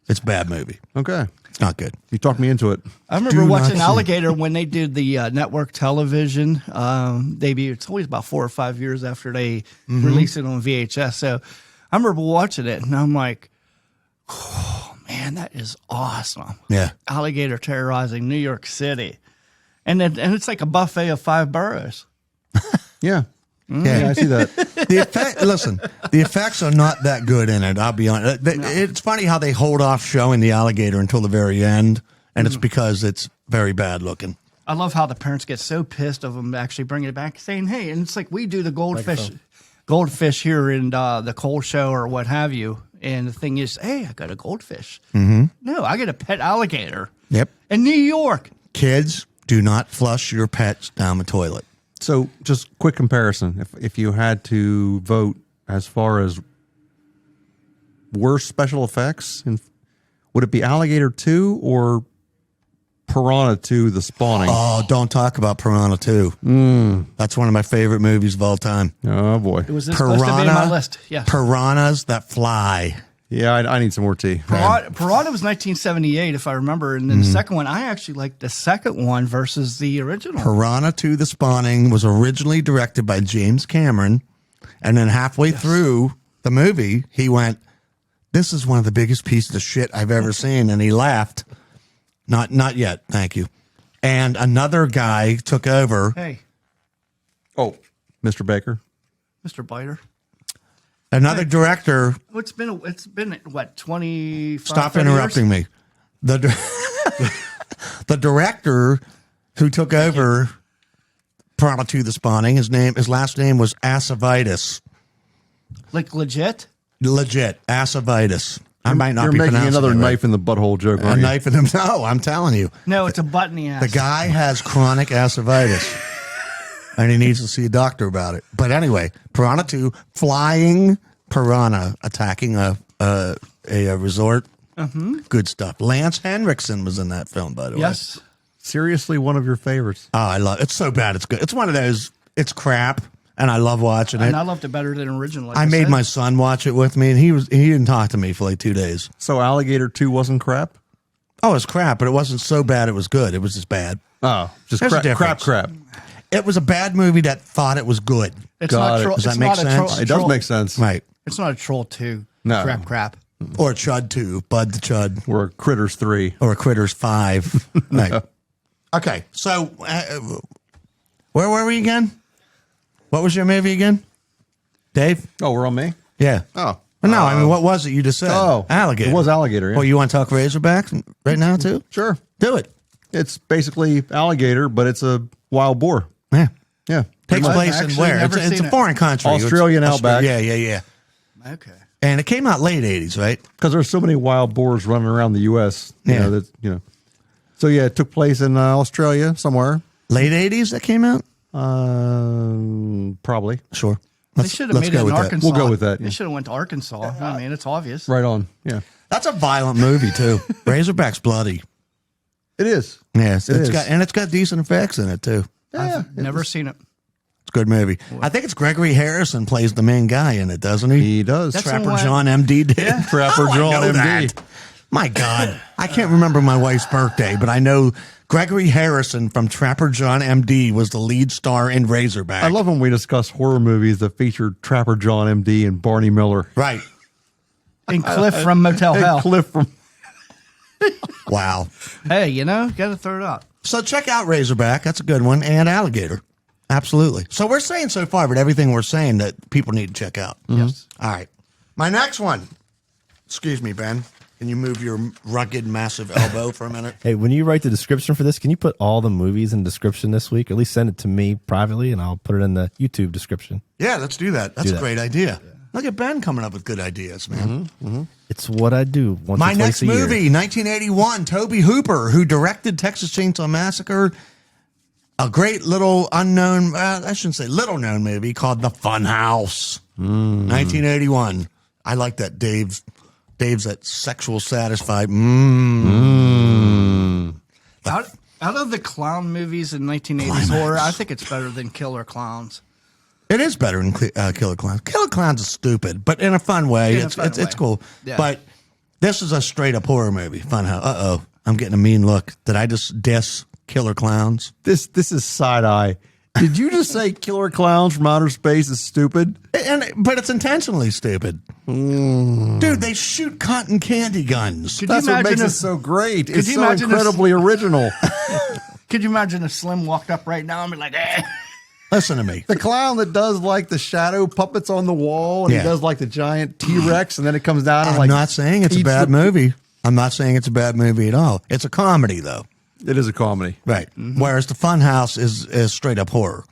It's a bad movie. Okay. It's not good. You talked me into it. I remember Do watching not see- Alligator when they did the network television debut. It's always about 4 or 5 years after they released it on VHS. So I remember watching it, and I'm like, oh, man, that is awesome. Yeah. Alligator terrorizing New York City. And it's like a buffet of 5 boroughs. Yeah. Yeah. Yeah, I see that. The effects are not that good in it. I'll be honest. It's funny how they hold off showing the alligator until the very end, and it's because it's very bad looking. I love how the parents get so pissed of them actually bringing it back, saying, hey, and it's like we do the goldfish here in the Cole show or what have you. And the thing is, hey, I got a goldfish. Mm-hmm. No, I got a pet alligator. Yep. In New York. Kids, do not flush your pets down the toilet. So, just quick comparison. If you had to vote as far as worst special effects, would it be Alligator 2 or Piranha 2: The Spawning? Oh, don't talk about Piranha 2. That's one of my favorite movies of all time. Oh, boy. It was supposed to be on my list. Yes. Piranhas that fly. Yeah, I need some more tea. Piranha was 1978, if I remember. And then the second one, I actually liked the second one versus the original. Piranha 2: The Spawning was originally directed by James Cameron, and then halfway through the movie, he went, "This is one of the biggest pieces of shit I've ever seen," and he laughed. Not yet, thank you. And another guy took over. Hey, Oh, Mr. Baker. Mr. Beiter. Another director. It's been what, 25 Stop 30 interrupting years? me. The director who took over Piranha 2: The Spawning, his last name was Acevitis. Like legit? Legit, Acevitis. I might not You're be making pronouncing another it right. knife in the butthole joke, A aren't you? knife in him. No, I'm telling you. No, it's a butt in the ass. The guy has chronic acevitis, and he needs to see a doctor about it. But anyway, Piranha 2, flying piranha attacking a resort. Good stuff. Lance Henriksen was in that film, by the way. Yes. Seriously, one of your favorites. Oh, I love it. It's so bad. It's good. It's one of those, it's crap, and I love watching it. And I loved it better than original. Like I made said. my son watch it with me, and he didn't talk to me for like 2 days. So Alligator 2 wasn't crap? Oh, it's crap, but it wasn't so bad it was good. It was just bad. Oh, just There's a crap. difference. It was a bad movie that thought it was good. It's Got not it. troll. Does that it's make not a sense? troll. It does make sense. Right. It's not a troll 2. No. Crap. Or Chud 2, Bud the Chud. Or Critters 3. Or Critters 5. Right. Okay, so where were we again? What was your movie again? Dave? Oh, we're on me? Yeah. Oh. No, I mean, what was it you just said? Oh. Alligator. It was alligator, yeah. Well, you want to talk Razorbacks right now, too? Sure. Do it. It's basically alligator, but it's a wild boar. Yeah. Yeah. Takes I've place in actually where? never It's seen a it. foreign country. Australian outback. Yeah. Okay. And it came out late 80s, right? Because there's so many wild boars running around the U.S. Yeah. So, yeah, it took place in Australia somewhere. Late 80s that came out? Probably. Sure. They should have made it in Arkansas. We'll go with that, yeah. They should have went to Arkansas. I mean, it's obvious. Right on. Yeah. That's a violent movie, too. Razorback's bloody. It is. Yes. It is. It's got decent effects in it, too. I've never seen it. It's a good movie. I think it's Gregory Harrison plays the main guy in it, doesn't he? He does. That's Trapper the one- John MD did. Trapper How do I John know MD. that? My God. I can't remember my wife's birthday, but I know Gregory Harrison from Trapper John MD was the lead star in Razorback. I love when we discuss horror movies that feature Trapper John M.D. and Barney Miller. Right. And Cliff from Motel And Hell. Cliff from... Wow. Hey, got to throw it out. So check out Razorback. That's a good one. And Alligator. Absolutely. So we're saying so far, but everything we're saying that people need to check out. Yes. All right. My next one. Excuse me, Ben. Can you move your rugged, massive elbow for a minute? Hey, when you write the description for this, can you put all the movies in the description this week? At least send it to me privately, and I'll put it in the YouTube description. Yeah, let's do that. That's Do a that. great idea. Look at Ben coming up with good ideas, man. It's what I do once My or twice next a year. movie, 1981, Tobe Hooper, who directed Texas Chainsaw Massacre, a great little unknown, I shouldn't say little known movie called The Fun House. 1981. I like that Dave's that sexual satisfied. Out of the clown movies in 1980s horror, I think it's better than Killer Clowns. It is better than Killer Clowns. Killer Clowns is stupid, but in a fun way. In a fun way. It's cool. Yeah. But this is a straight up horror movie. Fun House. Uh-oh. I'm getting a mean look. Did I just diss Killer Clowns? This is side-eye. Did you just say Killer Clowns from Outer Space is stupid? But it's intentionally stupid. Dude, they shoot cotton candy guns. Could That's you what imagine makes it if- so great. could It's you so imagine if- incredibly original. Could you imagine if Slim walked up right now and be like, eh? Listen to me. The clown that does like the shadow puppets on the wall, and Yeah. he does like the giant T-Rex, and then it comes down and I'm like not saying it's a eats bad the- movie. I'm not saying it's a bad movie at all. It's a comedy, though. It is a comedy. Right. Whereas The Fun House is straight up horror.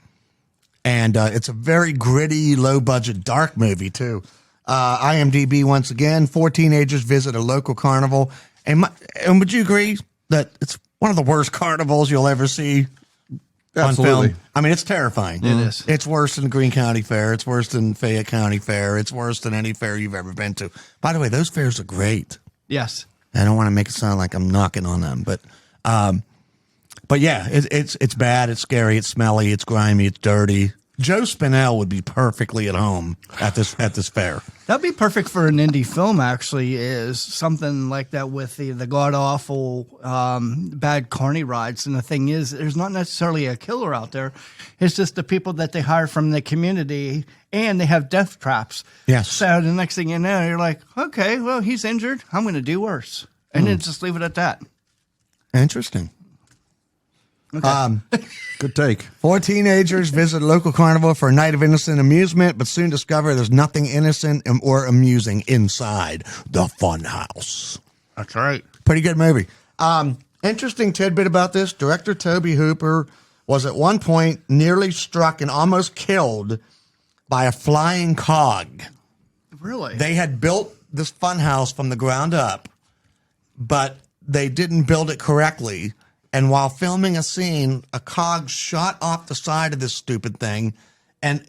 And it's a very gritty, low budget, dark movie, too. IMDb, once again, 4 teenagers visit a local carnival. And would you agree that it's one of the worst carnivals you'll ever see on Absolutely. film? I mean, it's terrifying. It is. It's worse than Greene County Fair. It's worse than Fayette County Fair. It's worse than any fair you've ever been to. By the way, those fairs are great. Yes. I don't want to make it sound like I'm knocking on them, but yeah, it's bad, it's scary, it's smelly, it's grimy, it's dirty. Joe Spinell would be perfectly at home at this fair. That'd be perfect for an indie film, actually, is something like that with the god-awful bad carny rides. And the thing is, there's not necessarily a killer out there. It's just the people that they hire from the community, and they have death traps. Yes. So the next thing you know, you're like, okay, well, he's injured. I'm going to do worse. And then just leave it at that. Interesting. Good take. 4 teenagers visit a local carnival for a night of innocent amusement, but soon discover there's nothing innocent or amusing inside the fun house. That's right. Pretty good movie. Interesting tidbit about this. Director Tobe Hooper was at one point nearly struck and almost killed by a flying cog. Really? They had built this fun house from the ground up, but they didn't build it correctly. And while filming a scene, a cog shot off the side of this stupid thing and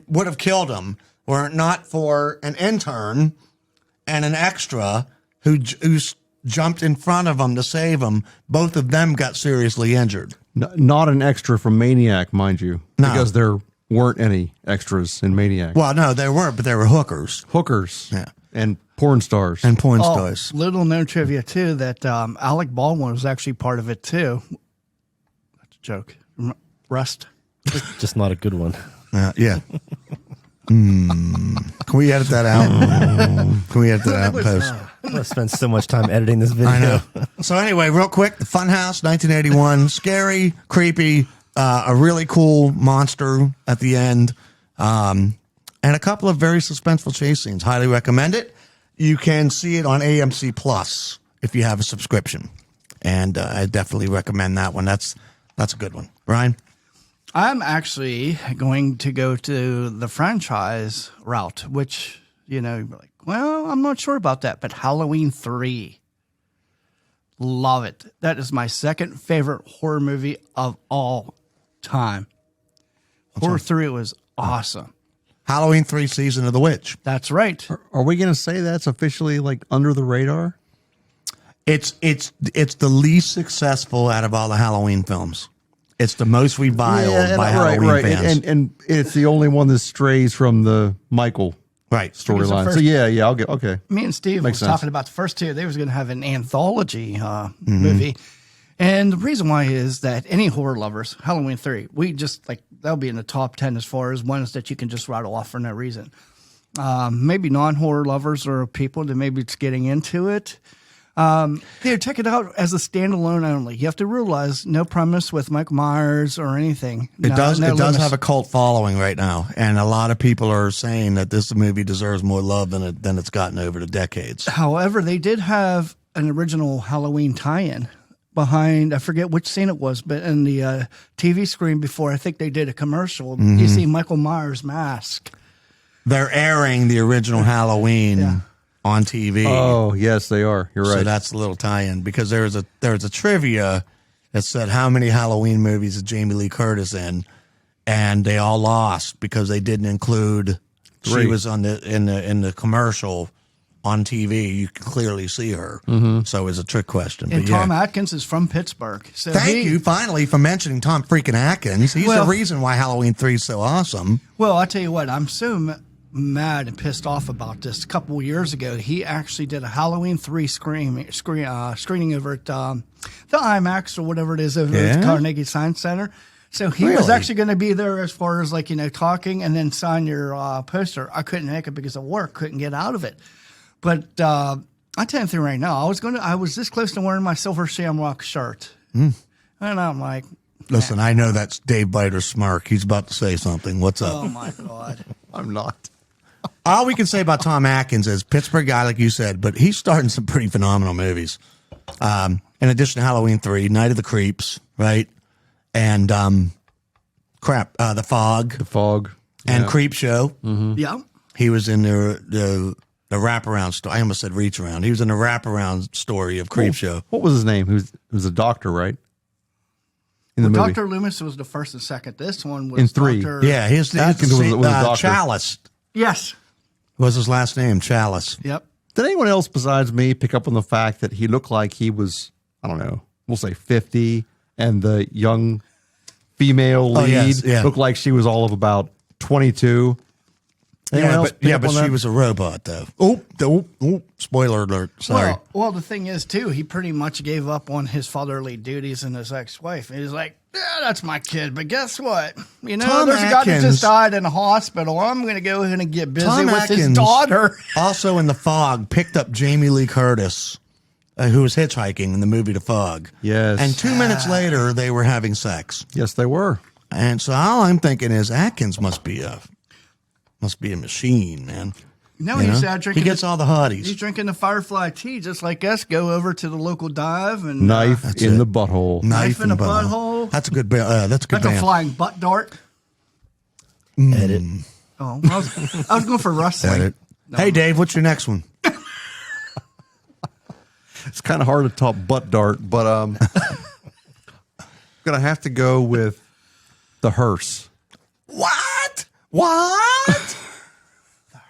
would have killed him were it not for an intern and an extra who jumped in front of him to save him. Both of them got seriously injured. Not an extra from Maniac, mind you, No. because there weren't any extras in Maniac. Well, no, they weren't, but they were hookers Hookers, Yeah. and porn stars. and porn Oh, stars. little known trivia, too, that Alec Baldwin was actually part of it, too. That's a joke. Rust. Just not a good one. Yeah. Can we edit that out? Can we edit that out in post? I spent so much time editing this video. I know. So anyway, real quick, the Funhouse, 1981, scary, creepy, a really cool monster at the end, and a couple of very suspenseful chase scenes. Highly recommend it. You can see it on AMC Plus if you have a subscription, and I definitely recommend that one. That's a good one. Brian? I'm actually going to go to the franchise route, which, you're like, well, I'm not sure about that, but Halloween 3. Love it. That is my second favorite horror movie of all time. Horror 3 was awesome. Halloween 3 Season of the Witch. That's right. Are we going to say that's officially like under the radar? It's the least successful out of all the Halloween films. It's the most reviled by Halloween fans. And it's the only one that strays from the Michael storyline. So yeah, I'll get okay. Me and Steve Makes was talking about the first two. They was going to have an anthology movie. And the reason why is that any horror lovers, Halloween 3, we just that'll be in the top 10 as far as ones that you can just rattle off for no reason. Maybe non-horror lovers or people that maybe it's getting into it. Here, check it out as a standalone only. You have to realize no premise with Michael Myers or anything. It does have a cult following right now, and a lot of people are saying that this movie deserves more love than it's gotten over the decades. However, they did have an original Halloween tie-in behind, I forget which scene it was, but in the TV screen before, I think they did a commercial. You see Michael Myers' mask. They're airing the original Halloween on TV. Oh, yes, they are. You're right. So that's a little tie-in, because there was a trivia that said how many Halloween movies is Jamie Lee Curtis in, and they all lost because they didn't include 3. She was in the commercial on TV. You can clearly see her. So it was a trick question. And but Tom Atkins is from Pittsburgh. So Thank you finally for mentioning Tom freaking Atkins. He's the reason why Halloween 3 is so awesome. Well, I'll tell you what, I'm so mad and pissed off about this. A couple of years ago, he actually did a Halloween 3 screening over at the IMAX or whatever it is over at Carnegie Science Center. So he was actually going to be there as far as talking and then sign your poster. I couldn't make it because of work, couldn't get out of it. But I tell you right now, I was this close to wearing my Silver Shamrock shirt. And I'm like, listen, I know that's Dave Beiter's smirk. He's about to say something. What's up? oh my God. I'm not. All we can say about Tom Atkins is Pittsburgh guy, like you said, but he's starting some pretty phenomenal movies. In addition to Halloween 3, Night of the Creeps, right? And The Fog. The Fog. And Creep Show. Yeah. He was in the wraparound story. I almost said reach around. He was in the wraparound story of Creep Show. What was his name? He was a doctor, right? In the movie. Dr. Loomis was the first and second. This one was In 3. Dr. Yeah, his Atkins was a doctor. Chalice Yes. was his last name, Chalice. Yep. Did anyone else besides me pick up on the fact that he looked like he was, I don't know, we'll say 50, and the young female lead looked like she was all of about 22? But she was a robot, though. Oh, spoiler alert. Sorry. Well, the thing is, too, he pretty much gave up on his fatherly duties and his ex-wife. He's like, yeah, that's my kid, but guess what? Tom there's a guy that Atkins- just died in a hospital. I'm going to go ahead and get busy Tom with Atkins, his daughter. also in The Fog, picked up Jamie Lee Curtis, who was hitchhiking in the movie The Fog. Yes. And 2 minutes later, they were having sex. Yes, they were. And so all I'm thinking is Atkins must be a machine, man. No, he's drinking. He gets all the hotties. He's drinking the Firefly tea, just like us. Go over to the local dive and Knife in the butthole. Knife in the butthole. That's a good. That's a good like a band. flying butt dart. Edit. Oh, I was going for wrestling. Edit. Hey, Dave, what's your next one? It's kind of hard to top butt dart, but I'm gonna have to go with the Hearse. What?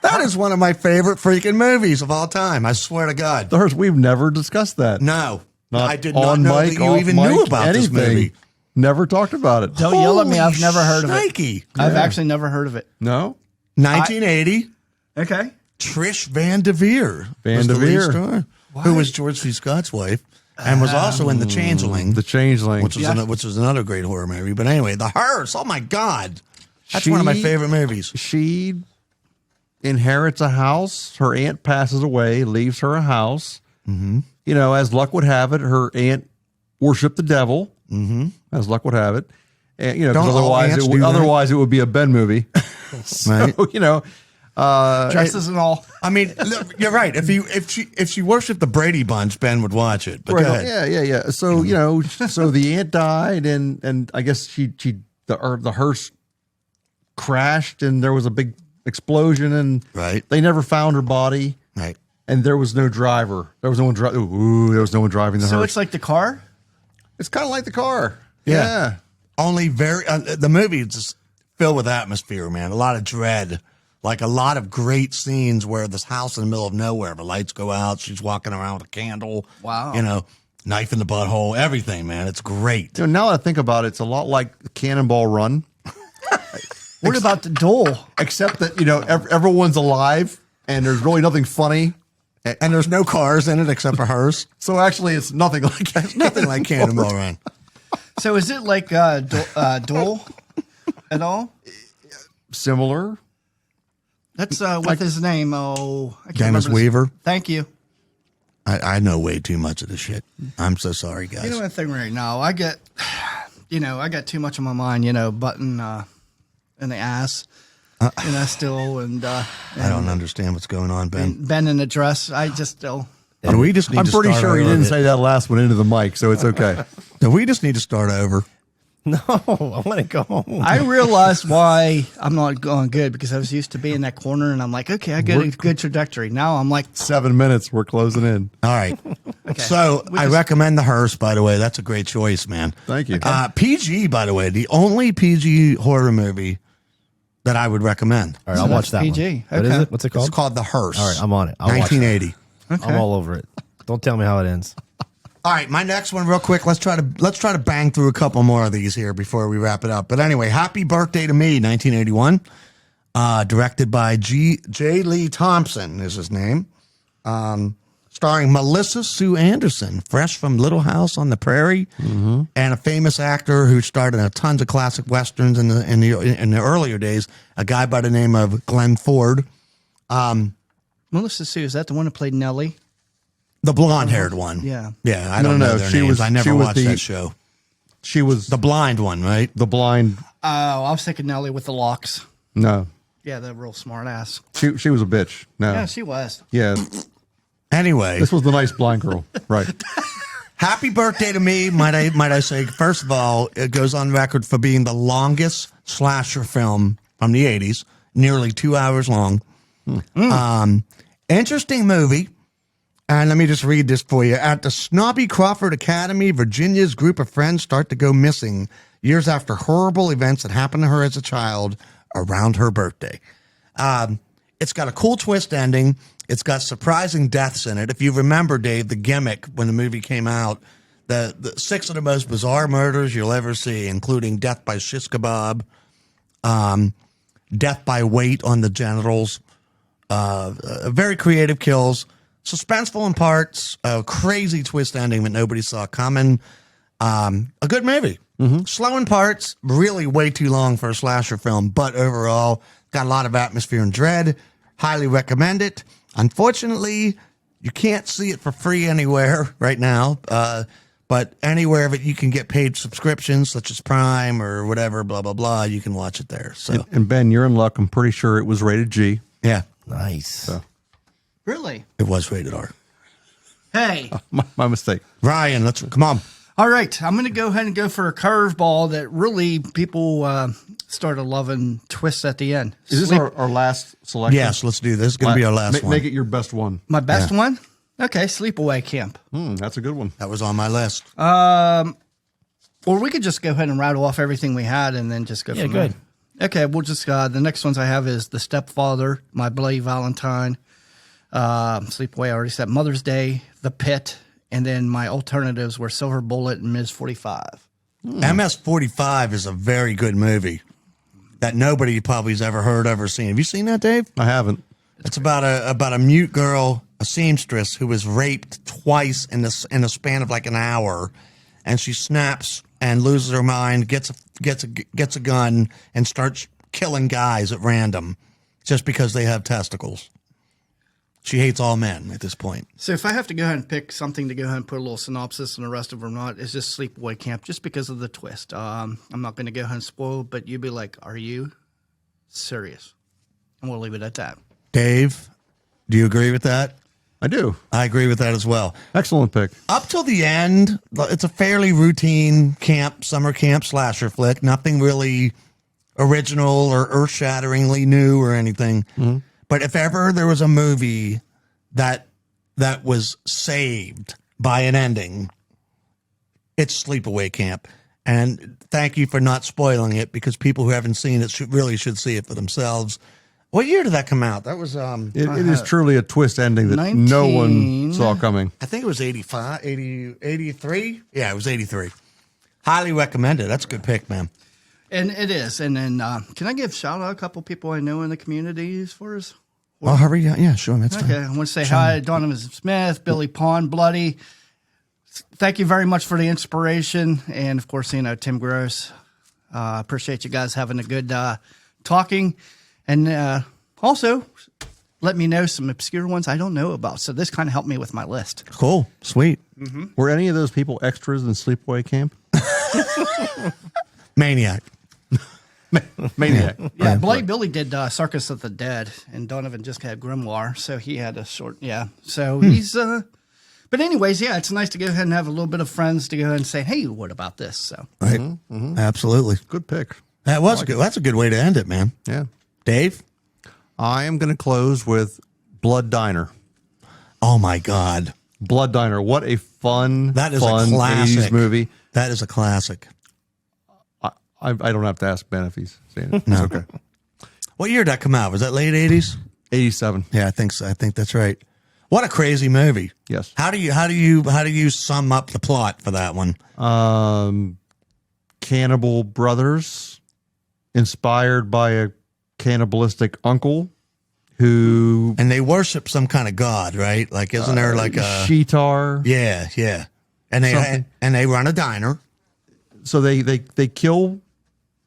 That is one of my favorite freaking movies of all time. I swear to God. The Hearse. We've never discussed that. No, Not I did not on know mic, that you off even mic, knew about anything. this movie. Never talked about it. Don't yell at me. I've never heard of it. Shnikey. I've actually never heard of it. No. 1980. Okay. Trish Van Devere. Van was the lead Devere. star, who was George C. Scott's wife, and was also in The Changeling, The Changeling. which was another great horror movie. But anyway, The Hearse. Oh my God, that's one of my favorite movies. She inherits a house. Her aunt passes away, leaves her a house. Mm-hmm. You know, as luck would have it, her aunt worshiped the devil. Mm-hmm. As luck would have it. And, you know, because otherwise it would be a Ben movie. Right. So, you know, Dresses and all. I mean, look, you're right. If she worshipped the Brady Bunch, Ben would watch it. But go ahead. Yeah. So, you know, so the aunt died, and I guess the hearse crashed, and there was a big explosion, and Right. they never found her body, Right. and there was no driver. There was no one there was no one driving the So hearse. it's like the car? It's kind of like the car. Yeah. Yeah. Only the movie is just filled with atmosphere, man. A lot of dread. Like a lot of great scenes where this house in the middle of nowhere, the lights go out, she's walking around with a candle. Wow. You know, knife in the butthole, everything, man. It's great. You know, now that I think about it, it's a lot like Cannonball Run, What about the duel? except that, you know, everyone's alive and there's really nothing funny. And there's no cars in it except for hers. So actually, it's nothing like that. Nothing like Cannonball Run. So is it like duel at all? Similar. That's what's his name? Oh, I can't Dennis remember his- Weaver. Thank you. I know way too much of this shit. I'm so sorry, guys. You know one thing right now, I got too much on my mind. You know, button in the ass, still, and I don't understand what's going on, Ben. Ben in the dress. I just still. And we just need I'm to pretty start sure he over. didn't say that last one into the mic, so it's okay. We just need to start over. No, I want to go home. I realized why I'm not going good because I was used to being in that corner, and I'm like, okay, I get a good trajectory. Now I'm like, 7 minutes. We're closing in. All right. So I recommend the Hearse, by the way. That's a great choice, man. Thank you. PG, by the way, the only PG horror movie that I would recommend. All right, I'll So watch that's that PG. one. What is Okay. it? What's it It's called? called The Hearse. All right, I'm on it. I'll watch that. 1980. I'm all over it. Don't tell me how it ends. All right, my next one, real quick. Let's try to bang through a couple more of these here before we wrap it up. But anyway, Happy Birthday to Me, 1981, directed by J. Lee Thompson is his name, starring Melissa Sue Anderson, fresh from Little House on the Prairie, and a famous actor who starred in tons of classic westerns in the earlier days. A guy by the name of Glenn Ford, Melissa Sue, is that the one that played Nellie? the blonde-haired one. Yeah. I don't know their names. I never watched that show. She was The blind one, right? the blind. Oh, I was thinking Nellie with the locks. No, Yeah, the real smart ass. she was a bitch. No, Yeah, she was. yeah. Anyway, This was the nice blind girl, right? happy birthday to me, might I say. First of all, it goes on record for being the longest slasher film from the 80s, nearly 2 hours long. Interesting movie. And let me just read this for you. At the Snobby Crawford Academy, Virginia's group of friends start to go missing years after horrible events that happened to her as a child around her birthday. It's got a cool twist ending. It's got surprising deaths in it. If you remember, Dave, the gimmick when the movie came out, the 6 of the most bizarre murders you'll ever see, including death by shish kebab, death by weight on the genitals, very creative kills, suspenseful in parts, a crazy twist ending that nobody saw coming. A good movie. Slow in parts, really way too long for a slasher film, but overall got a lot of atmosphere and dread. Highly recommend it. Unfortunately, you can't see it for free anywhere right now, but anywhere that you can get paid subscriptions, such as Prime or whatever, blah, blah, blah, you can watch it there. So, And Ben, you're in luck. I'm pretty sure it was rated G. yeah, Nice. Really? it was rated R. Hey. My mistake. Ryan, come on. All right. I'm going to go ahead and go for a curveball that really people started loving twists at the end. Is this our last selection? Yes, let's do this. This is going to be our last one. Make it your best one. My best one? Okay. Sleepaway Camp. That's a good one. That was on my list. Or we could just go ahead and rattle off everything we had and then just go from good. there. Okay. We'll just, the next ones I have is The Stepfather, My Bloody Valentine, Sleepaway, I already said, Mother's Day, The Pit, and then my alternatives were Silver Bullet and Ms. 45. MS-45 is a very good movie that nobody probably has ever heard of or seen. Have you seen that, Dave? I haven't. It's about a mute girl, a seamstress, who was raped twice in a span of like an hour, and she snaps and loses her mind, gets a gun, and starts killing guys at random. just because they have testicles. She hates all men at this point. So if I have to go ahead and pick something to go ahead and put a little synopsis and the rest of them not, it's just Sleepaway Camp, just because of the twist. I'm not going to go ahead and spoil, but you'd be like, are you serious? And we'll leave it at that. Dave, do you agree with that? I do. I agree with that as well. Excellent pick. Up till the end, it's a fairly routine summer camp slasher flick. Nothing really original or earth-shatteringly new or anything. Mm-hmm. But if ever there was a movie that was saved by an ending, it's Sleepaway Camp. And thank you for not spoiling it, because people who haven't seen it should see it for themselves. What year did that come out? That was it is truly a twist ending that no one saw coming. I think it was 83. Yeah, it was 83. Highly recommended. That's a good pick, man. And it is. And then can I give shout out a couple people I know in the community as far as? Oh, hurry. Yeah, sure. That's okay. I want to say hi to Donovan Smith, Billy Pond, Bloody. Thank you very much for the inspiration. And of course, Tim Gross. Appreciate you guys having a good talking. And also, let me know some obscure ones I don't know about. So this kind of helped me with my list. Cool. Sweet. Mm-hmm. Were any of those people extras in Sleepaway Camp? Maniac. Maniac. Yeah, Bloody Billy did Circus of the Dead, and Donovan just had Grimoire, so he had a short, So he's, but anyways, it's nice to go ahead and have a little bit of friends to go ahead and say, hey, what about this? So right. Mm-hmm. Absolutely. Good pick. That was good. That's a good way to end it, man. Yeah. Dave? I am going to close with Blood Diner. Oh, my God. Blood Diner. What a fun, a classic 80s movie. That is a classic. I don't have to ask Ben if he's seen it. No. It's okay. What year did that come out? Was that late 80s? 87. Yeah, I think so. I think that's right. What a crazy movie. Yes. How do you sum up the plot for that one? Cannibal brothers inspired by a cannibalistic uncle who, and they worship some kind of god, right? Like, isn't there like a Sheetar? Yeah. And they run a diner. So they kill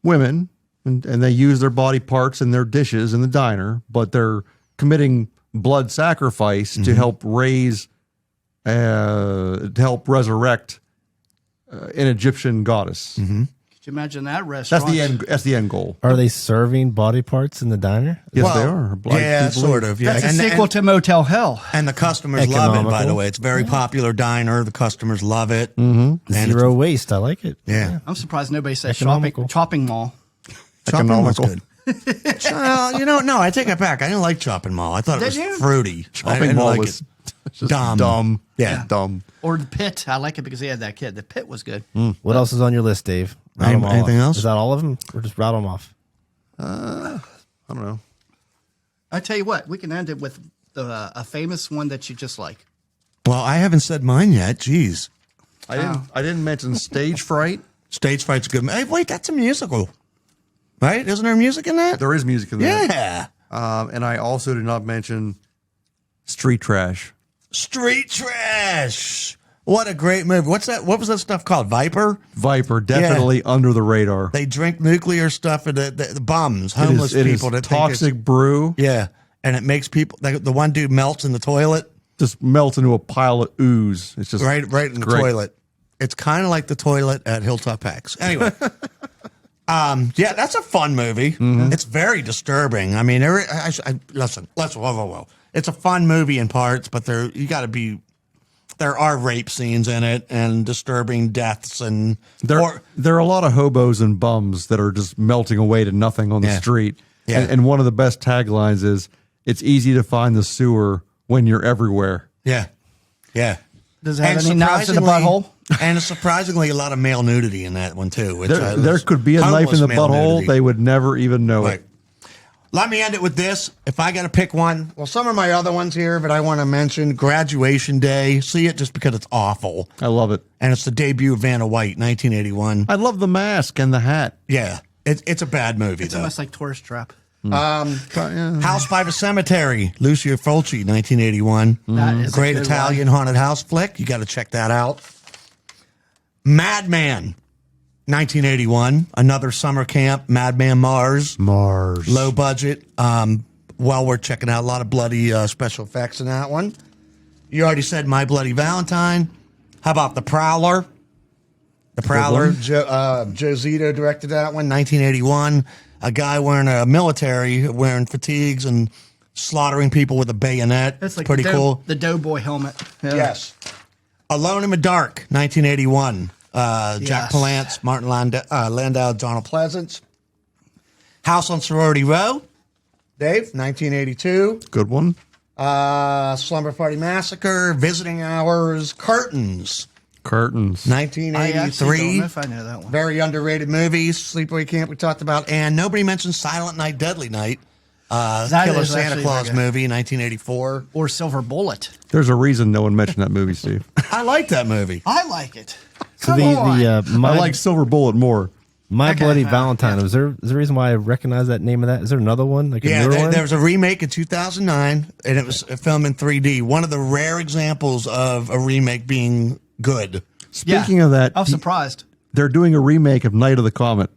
women and they use their body parts in their dishes in the diner, but they're committing blood sacrifice to help resurrect an Egyptian goddess. Mm-hmm. Could you imagine that restaurant? That's the end goal. Are they serving body parts in the diner? Yes, they are. Yeah, sort of. Yeah, That's a sequel to Motel Hell. And the customers love it, by the way. It's a very popular diner. The customers love it. Mm-hmm. Zero waste. I like it. Yeah. I'm surprised nobody says Economical. chopping mall. Chopping Mall's good. No, I take it back. I didn't like Chopping Mall. I thought it was fruity. Chopping Mall was just dumb. Yeah. Dumb. Or The Pit. I like it because he had that kid. The Pit was good. What else is on your list, Dave? Rattle them all Anything off. else? Is that all of them? Or just rattle them off? I don't know. I tell you what, we can end it with a famous one that you just like. Well, I haven't said mine yet. Jeez. I didn't mention Stage Fright. Stage Fright's good. Hey, wait, that's a musical. Right? Isn't there music in that? There is music in there. Yeah. And I also did not mention Street Trash. Street Trash. What a great movie. What's that? What was that stuff called? Viper? Viper, definitely under the radar. They drink nuclear stuff and the bums, homeless people. It is toxic brew. Yeah. And it makes people, the one dude melts in the toilet. Just melts into a pile of ooze. It's just right in the toilet. It's kind of like the toilet at Hilltop X. Anyway. Yeah, that's a fun movie. Mm-hmm. It's very disturbing. I mean, listen, whoa. It's a fun movie in parts, but there are rape scenes in it and disturbing deaths, and there are a lot of hobos and bums that are just melting away to nothing on the street. Yeah. And one of the best taglines is, "It's easy to find the sewer when you're everywhere." Yeah. Does it have any knives in the butthole? And surprisingly, a lot of male nudity in that one too. Which there could be a knife in the butthole. Nudity. They would never even know it. Let me end it with this. If I got to pick one, well, some of my other ones here, but I want to mention Graduation Day. See it just because it's awful. I love it. And it's the debut of Vanna White, 1981. I love the mask and the hat. Yeah. It's a bad movie, It's almost like Tourist Trap. House by the Cemetery, Lucio Fulci, 1981. That is great Italian haunted house flick. You got to check that out. Madman, 1981. Another summer camp. Madman Mars. Low budget. well worth checking out. A lot of bloody special effects in that one. You already said My Bloody Valentine. How about The Prowler? The Prowler. Joe Zito directed that one, 1981. A guy wearing a military, wearing fatigues and slaughtering people with a bayonet. That's like pretty cool. The Doughboy helmet. Yeah. Yes. Alone in the Dark, 1981. Jack Yes. Palance, Martin Landau, Donald Pleasance. House on Sorority Row, Dave, 1982. Good one. Slumber Party Massacre, Visiting Hours, Curtains, Curtains. I actually don't 1983. know if I know that one. Very underrated movies. Sleepaway Camp we talked about, and nobody mentioned Silent Night, Deadly Night. That Killer is Santa actually Claus very good. movie, 1984. Or Silver Bullet. There's a reason no one mentioned that movie, Steve. I like that movie. I like it. So Come on. my I like Silver Bullet more. My Bloody yeah. Valentine. Is there a reason why I recognize that name of that? Is there another one? Like a Yeah, newer one? there was a remake in 2009, and it was filmed in 3D. One of the rare examples of a remake being good. Speaking of that, I was surprised. they're doing a remake of Night of the Comet.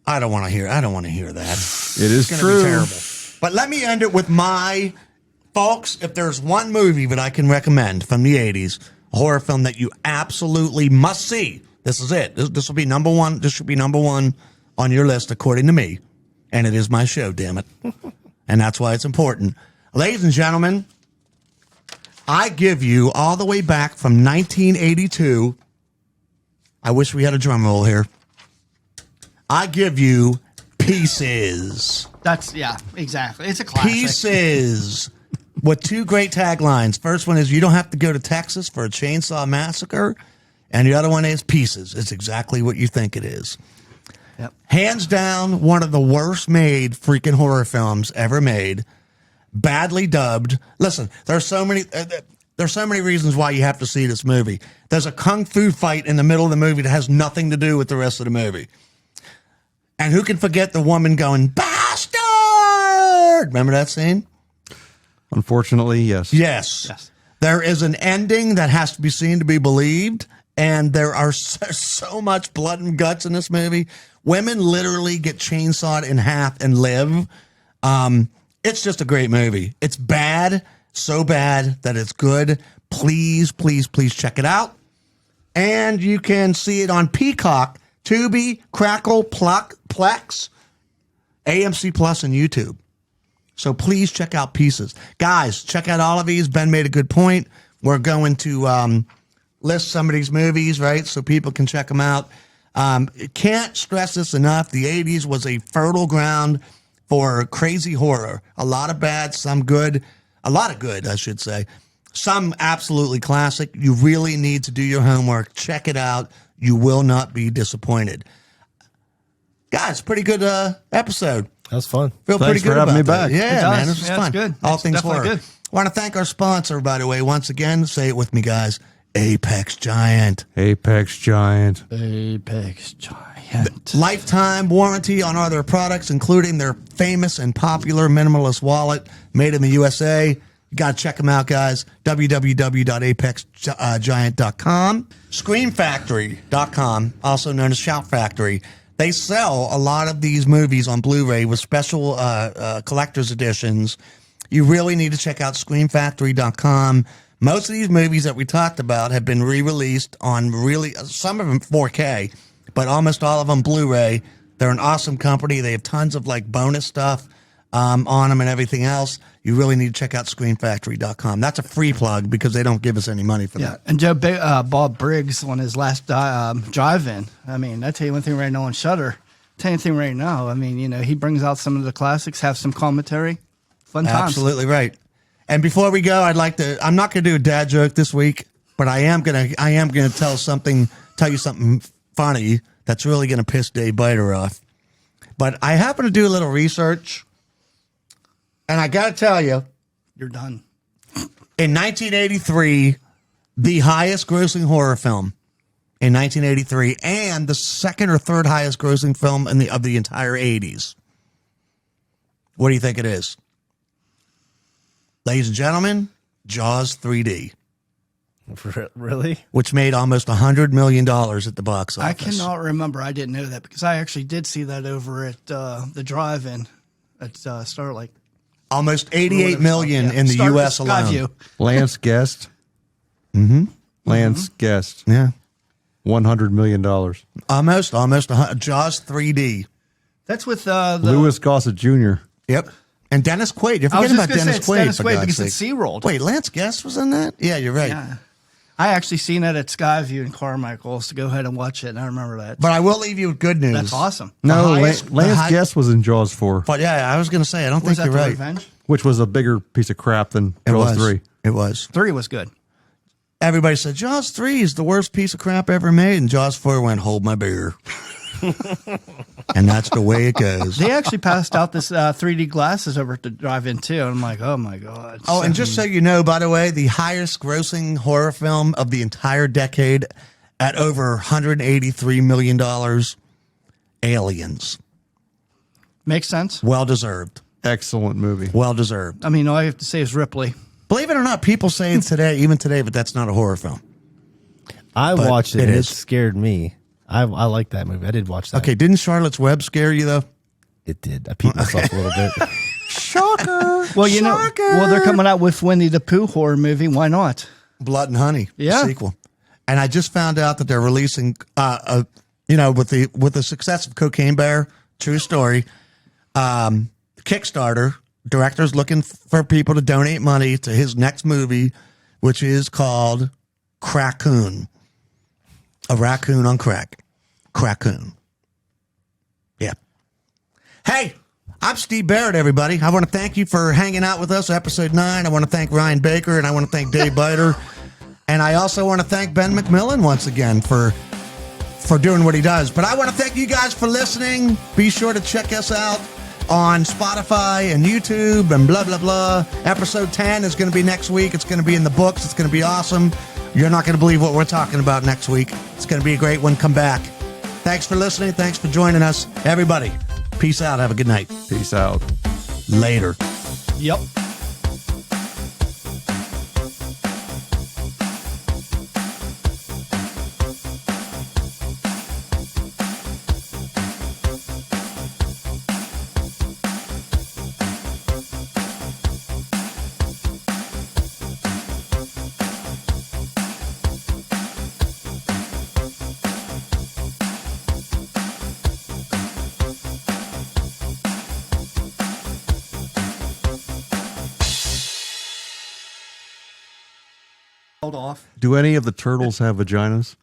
I don't want to hear that. It is It's true. going to be terrible. But let me end it with folks, if there's one movie that I can recommend from the 80s, a horror film that you absolutely must see, this is it. This will be number one. This should be number one on your list, according to me. And it is my show, damn it. And that's why it's important. Ladies and gentlemen, I give you all the way back from 1982. I wish we had a drum roll here. I give you Pieces. Yeah, exactly. It's a classic. Pieces with two great taglines. First one is "You don't have to go to Texas for a chainsaw massacre," and the other one is "Pieces." It's exactly what you think it is. Yep. Hands down, one of the worst made freaking horror films ever made. Badly dubbed. Listen, there's so many reasons why you have to see this movie. There's a kung fu fight in the middle of the movie that has nothing to do with the rest of the movie. And who can forget the woman going, "Bastard!" Remember that scene? Unfortunately, yes. Yes. There is an ending that has to be seen to be believed. And there are so much blood and guts in this movie. Women literally get chainsawed in half and live. It's just a great movie. It's bad, so bad that it's good. Please, please, please check it out. And you can see it on Peacock, Tubi, Crackle, Plex, AMC Plus, and YouTube. So please check out Pieces. Guys, check out all of these. Ben made a good point. We're going to list some of these movies, right, so people can check them out. Can't stress this enough. The 80s was a fertile ground for crazy horror. A lot of bad, some good. A lot of good, I should say. Some absolutely classic. You really need to do your homework. Check it out. You will not be disappointed. Guys, pretty good episode. That was fun. Feel Thanks pretty good for having about me that. back. Yeah, It does. man, this was Yeah, fun. it's good. All It's things definitely horror. good. Want to thank our sponsor, by the way, once again. Say it with me, guys. Apex Giant. Apex Giant. Apex Giant. Lifetime warranty on all their products, including their famous and popular minimalist wallet made in the USA. You got to check them out, guys. www.apexgiant.com. Screamfactory.com, also known as Shout Factory. They sell a lot of these movies on Blu-ray with special collector's editions. You really need to check out screamfactory.com. Most of these movies that we talked about have been re-released on some of them 4K, but almost all of them Blu-ray. They're an awesome company. They have tons of like bonus stuff on them and everything else. You really need to check out screamfactory.com. That's a free plug because they don't give us any money for that. And Bob Briggs on his last drive-in. I mean, I tell you one thing right now on Shudder. Tell you one thing right now. I mean, he brings out some of the classics, have some commentary. Fun times. Absolutely right. And before we go, I'm not going to do a dad joke this week, but I am going to tell you something funny that's really going to piss Dave Beiter off. But I happen to do a little research, and I got to tell you, You're done. in 1983, the highest grossing horror film in 1983, and the second or third highest grossing film of the entire 80s. What do you think it is? Ladies and gentlemen, Jaws 3D. Really? Which made almost $100 million at the box office. I cannot remember. I didn't know that because I actually did see that over at the drive-in at Starlight. Almost 88 million in the Start with U.S. alone. Skyview. Lance Guest. Lance Guest. Yeah. $100 million. Almost. Jaws 3D. That's with the Louis Gossett Jr. Yep. And Dennis Quaid. You're I was forgetting just about gonna say Dennis it's Quaid. Dennis for Quaid God's because sake. it's SeaWorld. Wait, Lance Guest was in that? Yeah, you're right. Yeah. I actually seen it at Skyview in Carmichael, so go ahead and watch it. And I remember that. But I will leave you with good news. That's awesome. No, highest- the Lance high- Guest was in Jaws 4, But yeah, I was going to say, I don't Was think that you're the right. Revenge? which was a bigger piece of crap than It Jaws was. 3. It was. 3 was good. Everybody said Jaws 3 is the worst piece of crap ever made, and Jaws 4 went, hold my beer. And that's the way it goes. They actually passed out this 3D glasses over at the drive-in too. And I'm like, oh my god. Oh, and just so you know, by the way, the highest grossing horror film of the entire decade at over $183 million, Aliens. Makes sense. Well deserved. Excellent movie. Well deserved. I mean, all I have to say is Ripley. Believe it or not, people say it today, even today, but that's not a horror film. I But watched it. it And it is. scared me. I like that movie. I did watch that. Okay, didn't Charlotte's Web scare you, though? It did. I peed myself a little bit. Shocker. Well, you know, Shocker. well, they're coming out with Winnie the Pooh horror movie. Why not? Blood and Honey, Yeah. the sequel. And I just found out that they're releasing, with the success of Cocaine Bear, true story, Kickstarter, director's looking for people to donate money to his next movie, which is called Crackoon. A raccoon on crack. Crackoon. Yeah. Hey, I'm Steve Barrett, everybody. I want to thank you for hanging out with us, episode 9. I want to thank Ryan Baker, and I want to thank Dave Beiter. And I also want to thank Ben McMillan once again for doing what he does. But I want to thank you guys for listening. Be sure to check us out on Spotify and YouTube and blah, blah, blah. Episode 10 is going to be next week. It's going to be in the books. It's going to be awesome. You're not going to believe what we're talking about next week. It's going to be a great one. Come back. Thanks for listening. Thanks for joining us. Everybody, peace out. Have a good night. Peace out. Later. Yep. Hold off. Do any of the turtles have vaginas?